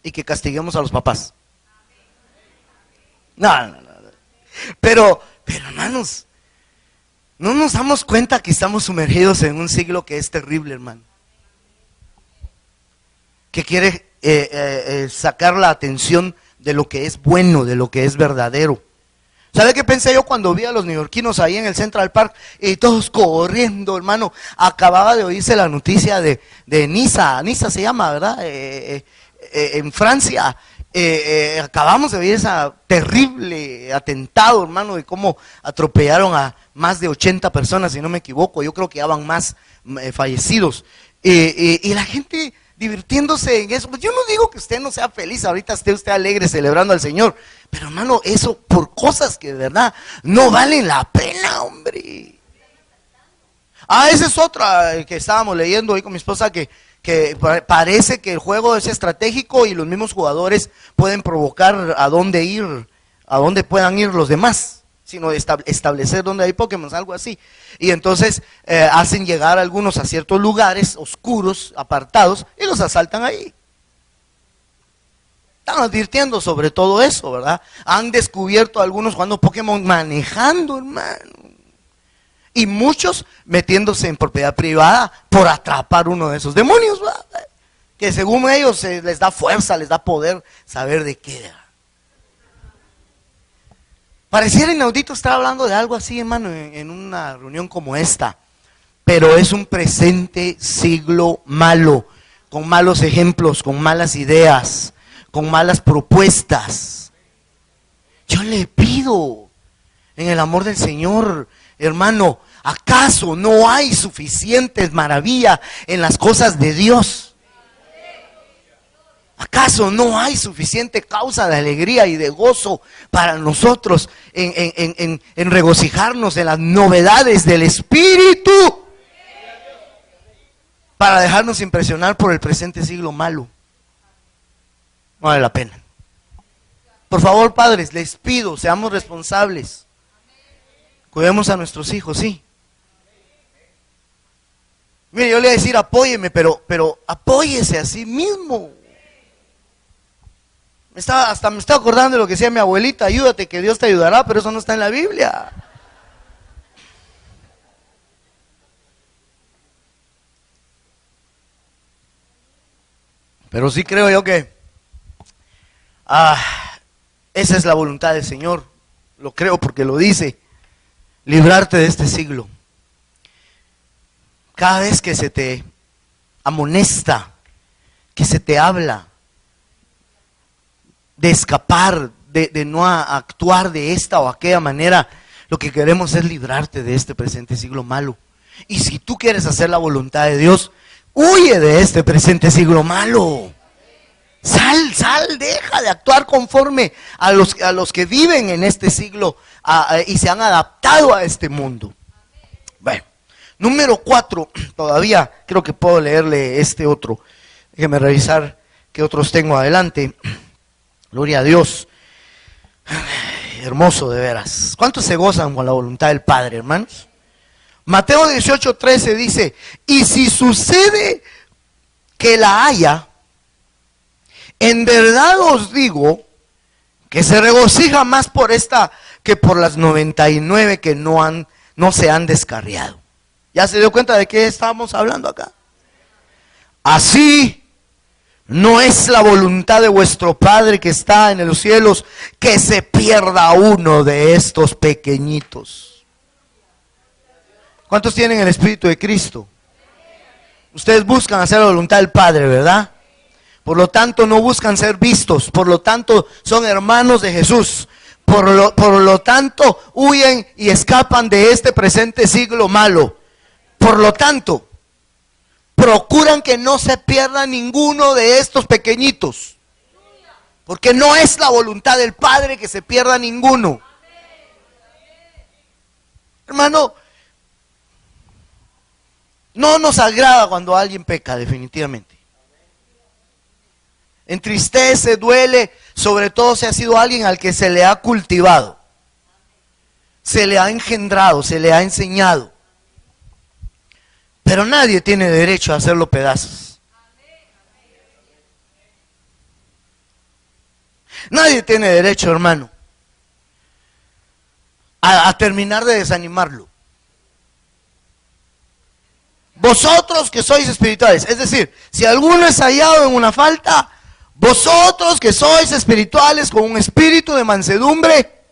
y que castiguemos a los papás. No. Pero hermanos, no nos damos cuenta que estamos sumergidos en un siglo que es terrible, hermano. Que quiere sacar la atención de lo que es bueno, de lo que es verdadero. ¿Sabe qué pensé yo cuando vi a los neoyorquinos ahí en el Central Park y todos corriendo, hermano? Acababa de oírse la noticia de Niza se llama, ¿verdad? En Francia. Acabamos de ver ese terrible atentado, hermano, de cómo atropellaron a más de 80 personas, si no me equivoco. Yo creo que ya van más fallecidos. Y la gente divirtiéndose en eso. Pues yo no digo que usted no sea feliz, ahorita esté usted alegre celebrando al Señor, pero hermano, eso por cosas que de verdad no valen la pena, hombre. Esa es otra que estábamos leyendo hoy con mi esposa, que parece que el juego es estratégico y los mismos jugadores pueden provocar a dónde puedan ir los demás, sino establecer dónde hay Pokémon, algo así. Y entonces hacen llegar a algunos a ciertos lugares oscuros, apartados, y los asaltan ahí. Están advirtiendo sobre todo eso, ¿verdad? Han descubierto algunos jugando Pokémon manejando, hermano. Y muchos metiéndose en propiedad privada por atrapar uno de esos demonios, ¿verdad? Que según ellos les da fuerza, les da poder saber de qué era. Pareciera inaudito estar hablando de algo así, hermano, en una reunión como esta, pero es un presente siglo malo, con malos ejemplos, con malas ideas, con malas propuestas. Yo le pido, en el amor del Señor, hermano, ¿acaso no hay suficientes maravillas en las cosas de Dios? ¿Acaso no hay suficiente causa de alegría y de gozo para nosotros en regocijarnos en las novedades del Espíritu? Para dejarnos impresionar por el presente siglo malo. No vale la pena. Por favor, padres, les pido, seamos responsables. Cuidemos a nuestros hijos, sí. Mire, yo le voy a decir apóyeme, pero apóyese a sí mismo. Hasta me estaba acordando de lo que decía mi abuelita: ayúdate que Dios te ayudará, pero eso no está en la Biblia. Pero sí creo yo que esa es la voluntad del Señor. Lo creo porque lo dice: librarte de este siglo. Cada vez que se te amonesta, que se te habla de escapar, de no actuar de esta o aquella manera, lo que queremos es librarte de este presente siglo malo. Y si tú quieres hacer la voluntad de Dios, huye de este presente siglo malo. Sal, deja de actuar conforme a los que viven en este siglo y se han adaptado a este mundo. Bueno, número 4, todavía creo que puedo leerle este otro. Déjeme revisar qué otros tengo adelante. Gloria a Dios. Hermoso de veras. ¿Cuántos se gozan con la voluntad del Padre, hermanos? Mateo 18:13 dice: y si sucede que la haya, en verdad os digo que se regocija más por esta que por las 99 que no se han descarriado. ¿Ya se dio cuenta de qué estábamos hablando acá? Así no es la voluntad de vuestro Padre que está en los cielos que se pierda uno de estos pequeñitos. ¿Cuántos tienen el Espíritu de Cristo? Ustedes buscan hacer la voluntad del Padre, ¿verdad? Por lo tanto no buscan ser vistos, por lo tanto son hermanos de Jesús, por lo tanto huyen y escapan de este presente siglo malo. Por lo tanto, procuran que no se pierda ninguno de estos pequeñitos, porque no es la voluntad del Padre que se pierda ninguno. Hermano, no nos agrada cuando alguien peca, definitivamente. Entristece, duele, sobre todo si ha sido alguien al que se le ha cultivado, se le ha engendrado, se le ha enseñado. Pero nadie tiene derecho a hacerlo pedazos. Nadie tiene derecho, hermano, a terminar de desanimarlo. Vosotros que sois espirituales, es decir, si alguno es hallado en una falta, vosotros que sois espirituales con un espíritu de mansedumbre,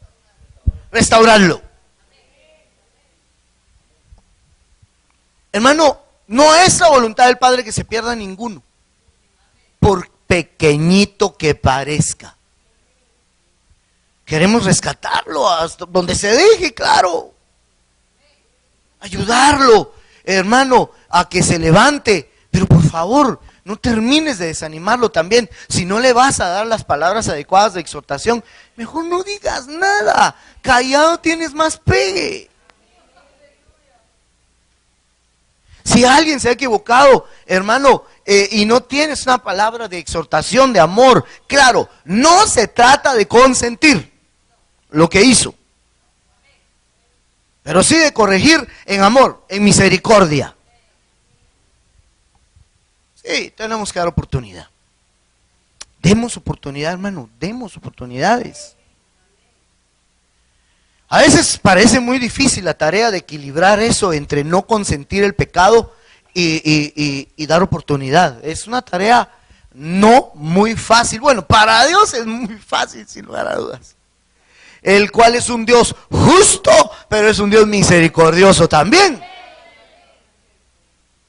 restauradlo. Hermano, no es la voluntad del Padre que se pierda ninguno, por pequeñito que parezca. Queremos rescatarlo hasta donde se deje, claro. Ayudarlo, hermano, a que se levante. Pero por favor, no termines de desanimarlo también. Si no le vas a dar las palabras adecuadas de exhortación, mejor no digas nada. Callado tienes más pegue. Si alguien se ha equivocado, hermano, y no tienes una palabra de exhortación, de amor, claro, no se trata de consentir lo que hizo, pero sí de corregir en amor, en misericordia. Sí, tenemos que dar oportunidad. Demos oportunidad, hermano, demos oportunidades. A veces parece muy difícil la tarea de equilibrar eso entre no consentir el pecado y dar oportunidad. Es una tarea no muy fácil. Bueno, para Dios es muy fácil, sin lugar a dudas. El cual es un Dios justo, pero es un Dios misericordioso también.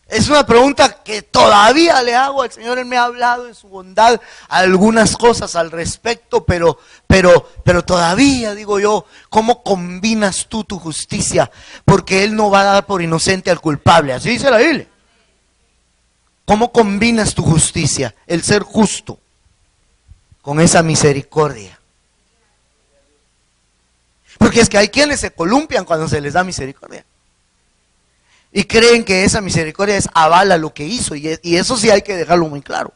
Es una pregunta que todavía le hago al Señor. Él me ha hablado en su bondad algunas cosas al respecto, pero todavía digo yo, ¿cómo combinas tú tu justicia? Porque Él no va a dar por inocente al culpable, así dice la Biblia. ¿Cómo combinas tu justicia, el ser justo? con esa misericordia. Porque es que hay quienes se columpian cuando se les da misericordia. Y creen que esa misericordia avala lo que hizo. Y eso sí hay que dejarlo muy claro.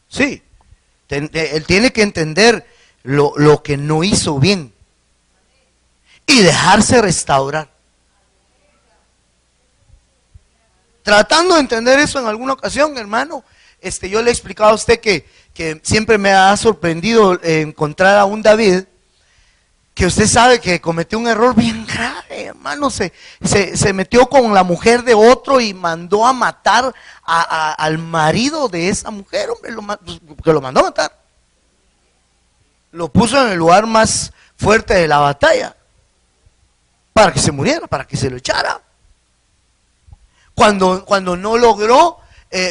Sí. Él tiene que entender lo que no hizo bien. Y dejarse restaurar. Tratando de entender eso en alguna ocasión, hermano, yo le he explicado a usted que siempre me ha sorprendido encontrar a un David, que usted sabe que cometió un error bien grave, hermano. Se metió con la mujer de otro y mandó a matar al marido de esa mujer, hombre, que lo mandó a matar. Lo puso en el lugar más fuerte de la batalla, para que se muriera, para que se lo echara. Cuando no logró,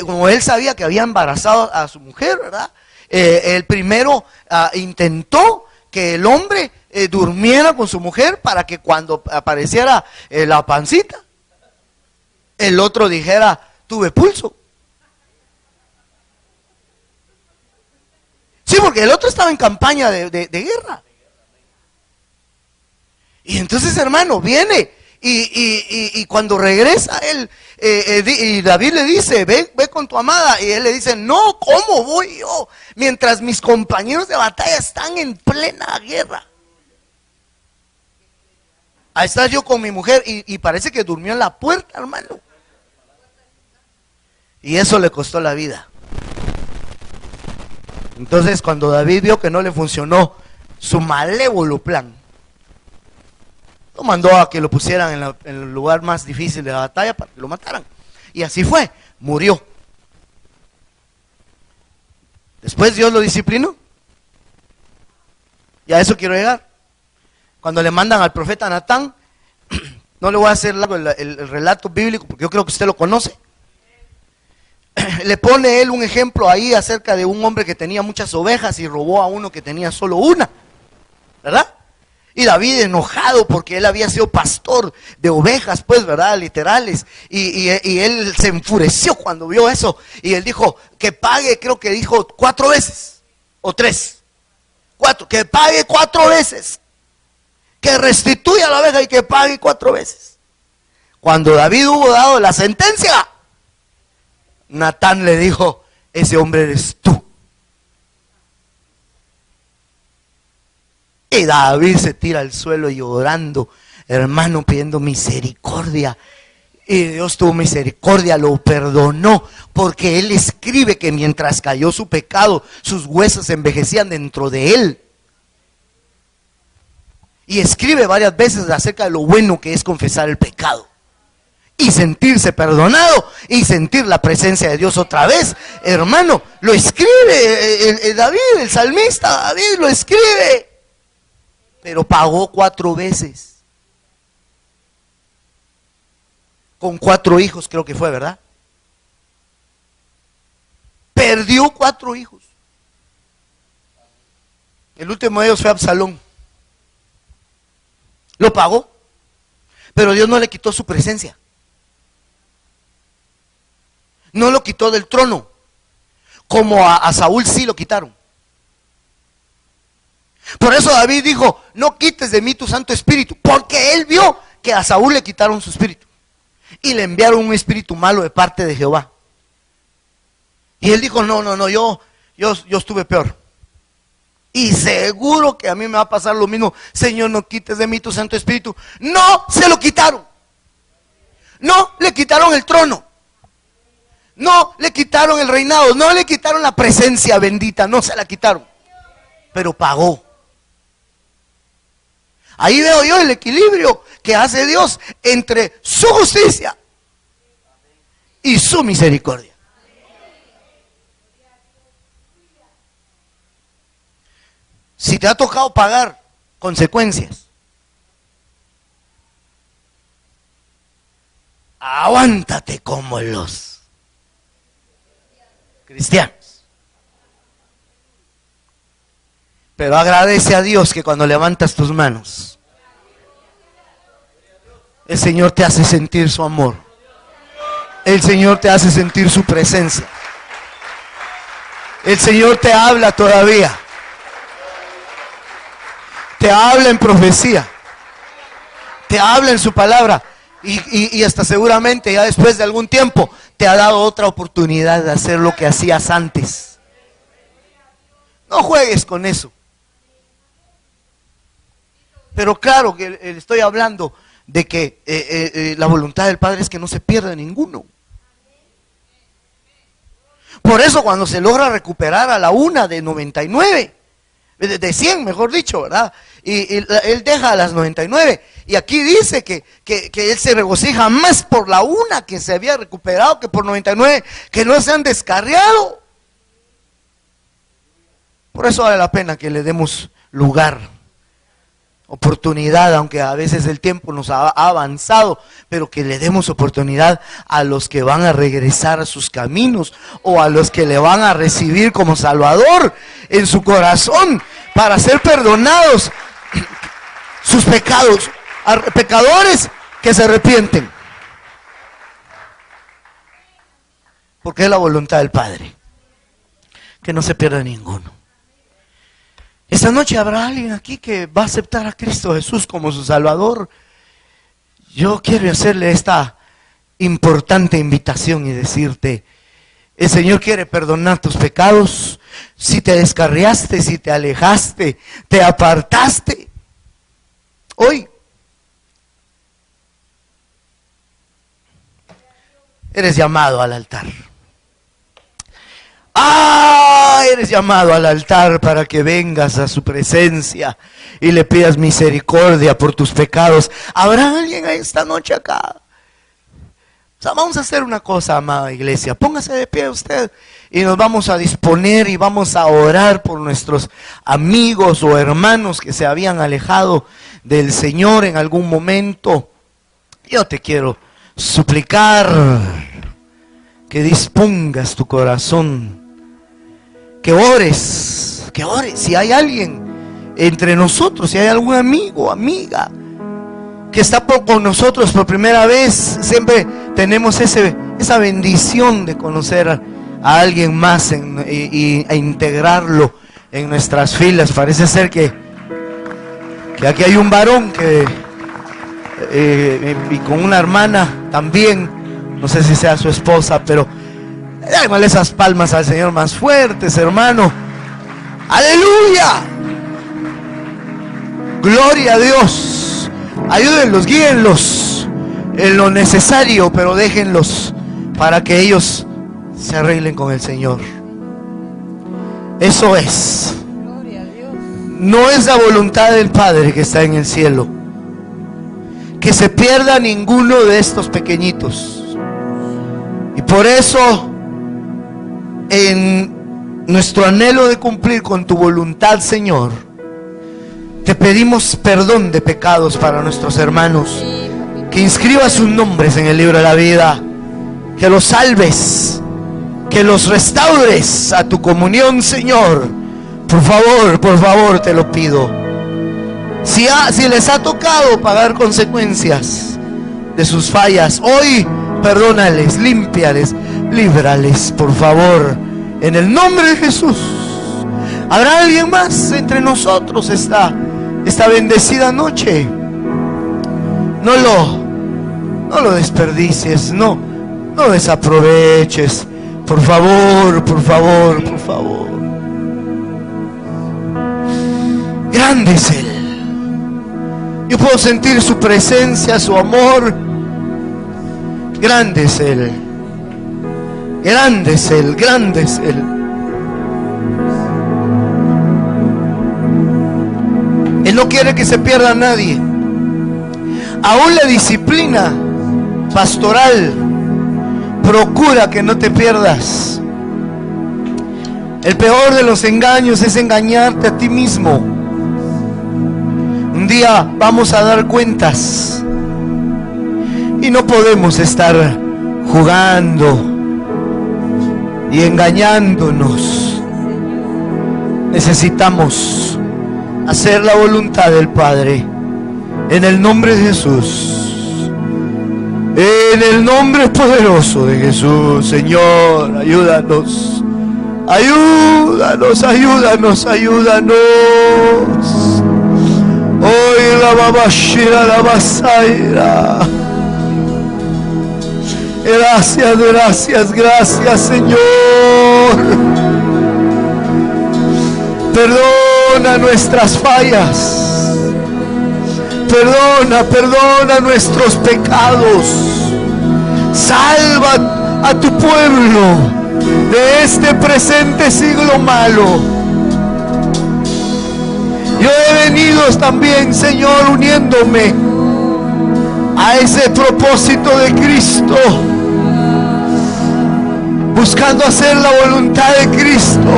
como él sabía que había embarazado a su mujer, ¿verdad? El primero intentó que el hombre durmiera con su mujer para que cuando apareciera la pancita, el otro dijera, tuve pulso. Sí, porque el otro estaba en campaña de guerra. Y entonces, hermano, viene y cuando regresa él, y David le dice, ve con tu amada. Y él le dice, no, ¿cómo voy yo? Mientras mis compañeros de batalla están en plena guerra. Ahí está yo con mi mujer y parece que durmió en la puerta, hermano. Y eso le costó la vida. Entonces, cuando David vio que no le funcionó su malévolo plan, lo mandó a que lo pusieran en el lugar más difícil de la batalla para que lo mataran. Y así fue, murió. Después Dios lo disciplinó. Y a eso quiero llegar. Cuando le mandan al profeta Natán, no le voy a hacer largo el relato bíblico, porque yo creo que usted lo conoce. Le pone él un ejemplo ahí acerca de un hombre que tenía muchas ovejas y robó a uno que tenía solo una, ¿verdad? Y David enojado porque él había sido pastor de ovejas, pues, ¿verdad? Literales. Y él se enfureció cuando vio eso. Y él dijo que pague, creo que dijo 4 veces. O 3. 4. Que pague 4 veces. Que restituya la oveja y que pague 4 veces. Cuando David hubo dado la sentencia, Natán le dijo, ese hombre eres tú. Y David se tira al suelo llorando, hermano, pidiendo misericordia. Y Dios tuvo misericordia, lo perdonó, porque él escribe que mientras cayó su pecado, sus huesos envejecían dentro de él. Y escribe varias veces acerca de lo bueno que es confesar el pecado y sentirse perdonado y sentir la presencia de Dios otra vez. Hermano, lo escribe David, el salmista David lo escribe. Pero pagó 4 veces. Con 4 hijos creo que fue, ¿verdad? Perdió 4 hijos. El último de ellos fue Absalón. Lo pagó. Pero Dios no le quitó su presencia. No lo quitó del trono. Como a Saúl sí lo quitaron. Por eso David dijo, no quites de mí tu Santo Espíritu, porque él vio que a Saúl le quitaron su espíritu y le enviaron un espíritu malo de parte de Jehová. Y él dijo, no, yo estuve peor. Y seguro que a mí me va a pasar lo mismo. Señor, no quites de mí tu Santo Espíritu. No, se lo quitaron. No, le quitaron el trono. No, le quitaron el reinado. No, le quitaron la presencia bendita. No se la quitaron. Pero pagó. Ahí veo yo el equilibrio que hace Dios entre su justicia y su misericordia. Si te ha tocado pagar consecuencias, aguántate como los cristianos. Pero agradece a Dios que cuando levantas tus manos, el Señor te hace sentir su amor. El Señor te hace sentir su presencia. El Señor te habla todavía. Te habla en profecía. Te habla en su palabra. Y hasta seguramente ya después de algún tiempo te ha dado otra oportunidad de hacer lo que hacías antes. No juegues con eso. Pero claro que estoy hablando de que la voluntad del Padre es que no se pierda ninguno. Por eso cuando se logra recuperar a la una de 99, de 100 mejor dicho, ¿verdad? Y él deja a las 99. Y aquí dice que él se regocija más por la una que se había recuperado que por 99 que no se han descarriado. Por eso vale la pena que le demos lugar, oportunidad, aunque a veces el tiempo nos ha avanzado, pero que le demos oportunidad a los que van a regresar a sus caminos o a los que le van a recibir como Salvador en su corazón para ser perdonados sus pecados, a pecadores que se arrepienten, porque es la voluntad del Padre que no se pierda ninguno. Esta noche habrá alguien aquí que va a aceptar a Cristo Jesús como su Salvador. Yo quiero hacerle esta importante invitación y decirte: el Señor quiere perdonar tus pecados. Si te descarriaste, si te alejaste, te apartaste, hoy eres llamado al altar. Eres llamado al altar para que vengas a su presencia y le pidas misericordia por tus pecados. ¿Habrá alguien esta noche acá? O sea, vamos a hacer una cosa, amada iglesia. Póngase de pie usted y nos vamos a disponer y vamos a orar por nuestros amigos o hermanos que se habían alejado del Señor en algún momento. Yo te quiero suplicar que dispongas tu corazón, que ores. Si hay alguien entre nosotros, si hay algún amigo o amiga que está con nosotros por primera vez, siempre tenemos esa bendición de conocer a alguien más e integrarlo en nuestras filas. Parece ser que aquí hay un varón y con una hermana también, no sé si sea su esposa, pero démosle esas palmas al Señor más fuertes, hermano. ¡Aleluya! Gloria a Dios. Ayúdenlos, guíenlos en lo necesario, pero déjenlos para que ellos se arreglen con el Señor. Eso es. No es la voluntad del Padre que está en el cielo que se pierda ninguno de estos pequeñitos. Y por eso, en nuestro anhelo de cumplir con tu voluntad, Señor, te pedimos perdón de pecados para nuestros hermanos, que inscribas sus nombres en el libro de la vida, que los salves, que los restaures a tu comunión, Señor. Por favor, te lo pido. Si les ha tocado pagar consecuencias de sus fallas, hoy perdónales, límpiales, líbrales, por favor, en el nombre de Jesús. ¿Habrá alguien más entre nosotros esta bendecida noche? No lo desperdicies, no desaproveches. Por favor. Grande es Él. Yo puedo sentir su presencia, su amor. Grande es Él. Grande es Él. Él no quiere que se pierda a nadie. Aún la disciplina pastoral procura que no te pierdas. El peor de los engaños es engañarte a ti mismo. Un día vamos a dar cuentas y no podemos estar jugando y engañándonos. Necesitamos hacer la voluntad del Padre en el nombre de Jesús, en el nombre poderoso de Jesús. Señor, ayúdanos Ayúdanos, ayúdanos, ayúdanos. Hoy la babashira, la basaira. Gracias, gracias, gracias, Señor. Perdona nuestras fallas. Perdona nuestros pecados. Salva a tu pueblo de este presente siglo malo. Yo he venido también, Señor, uniéndome a ese propósito de Cristo, buscando hacer la voluntad de Cristo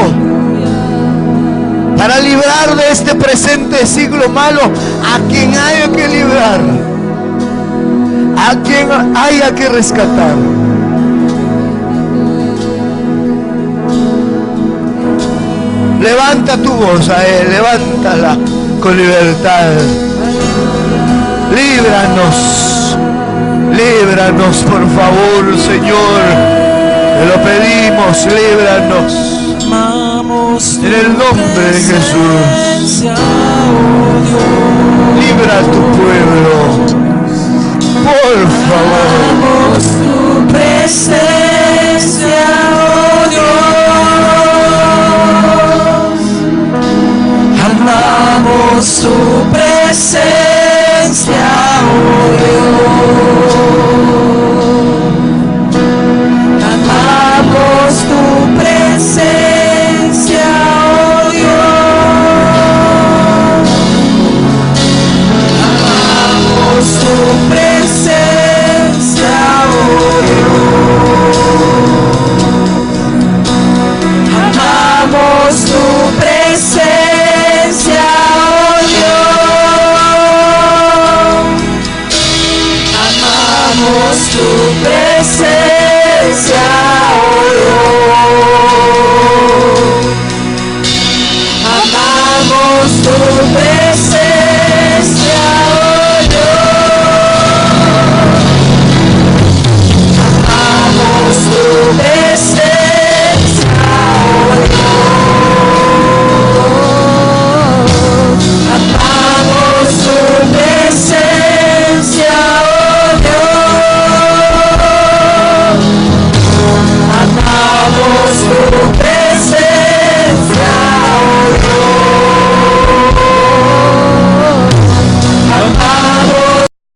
para librar de este presente siglo malo a quien haya que librar, a quien haya que rescatar. Levanta tu voz a Él, levántala con libertad. Líbranos, líbranos por favor, Señor. Te lo pedimos, líbranos. En el nombre de Jesús. Libra a tu pueblo, por favor. Tu presencia, oh Dios. Amamos tu presencia, oh Dios. Amamos tu presencia, oh Dios. Amamos tu presencia, oh Dios. Amamos tu presencia, oh Dios. Amamos tu presencia,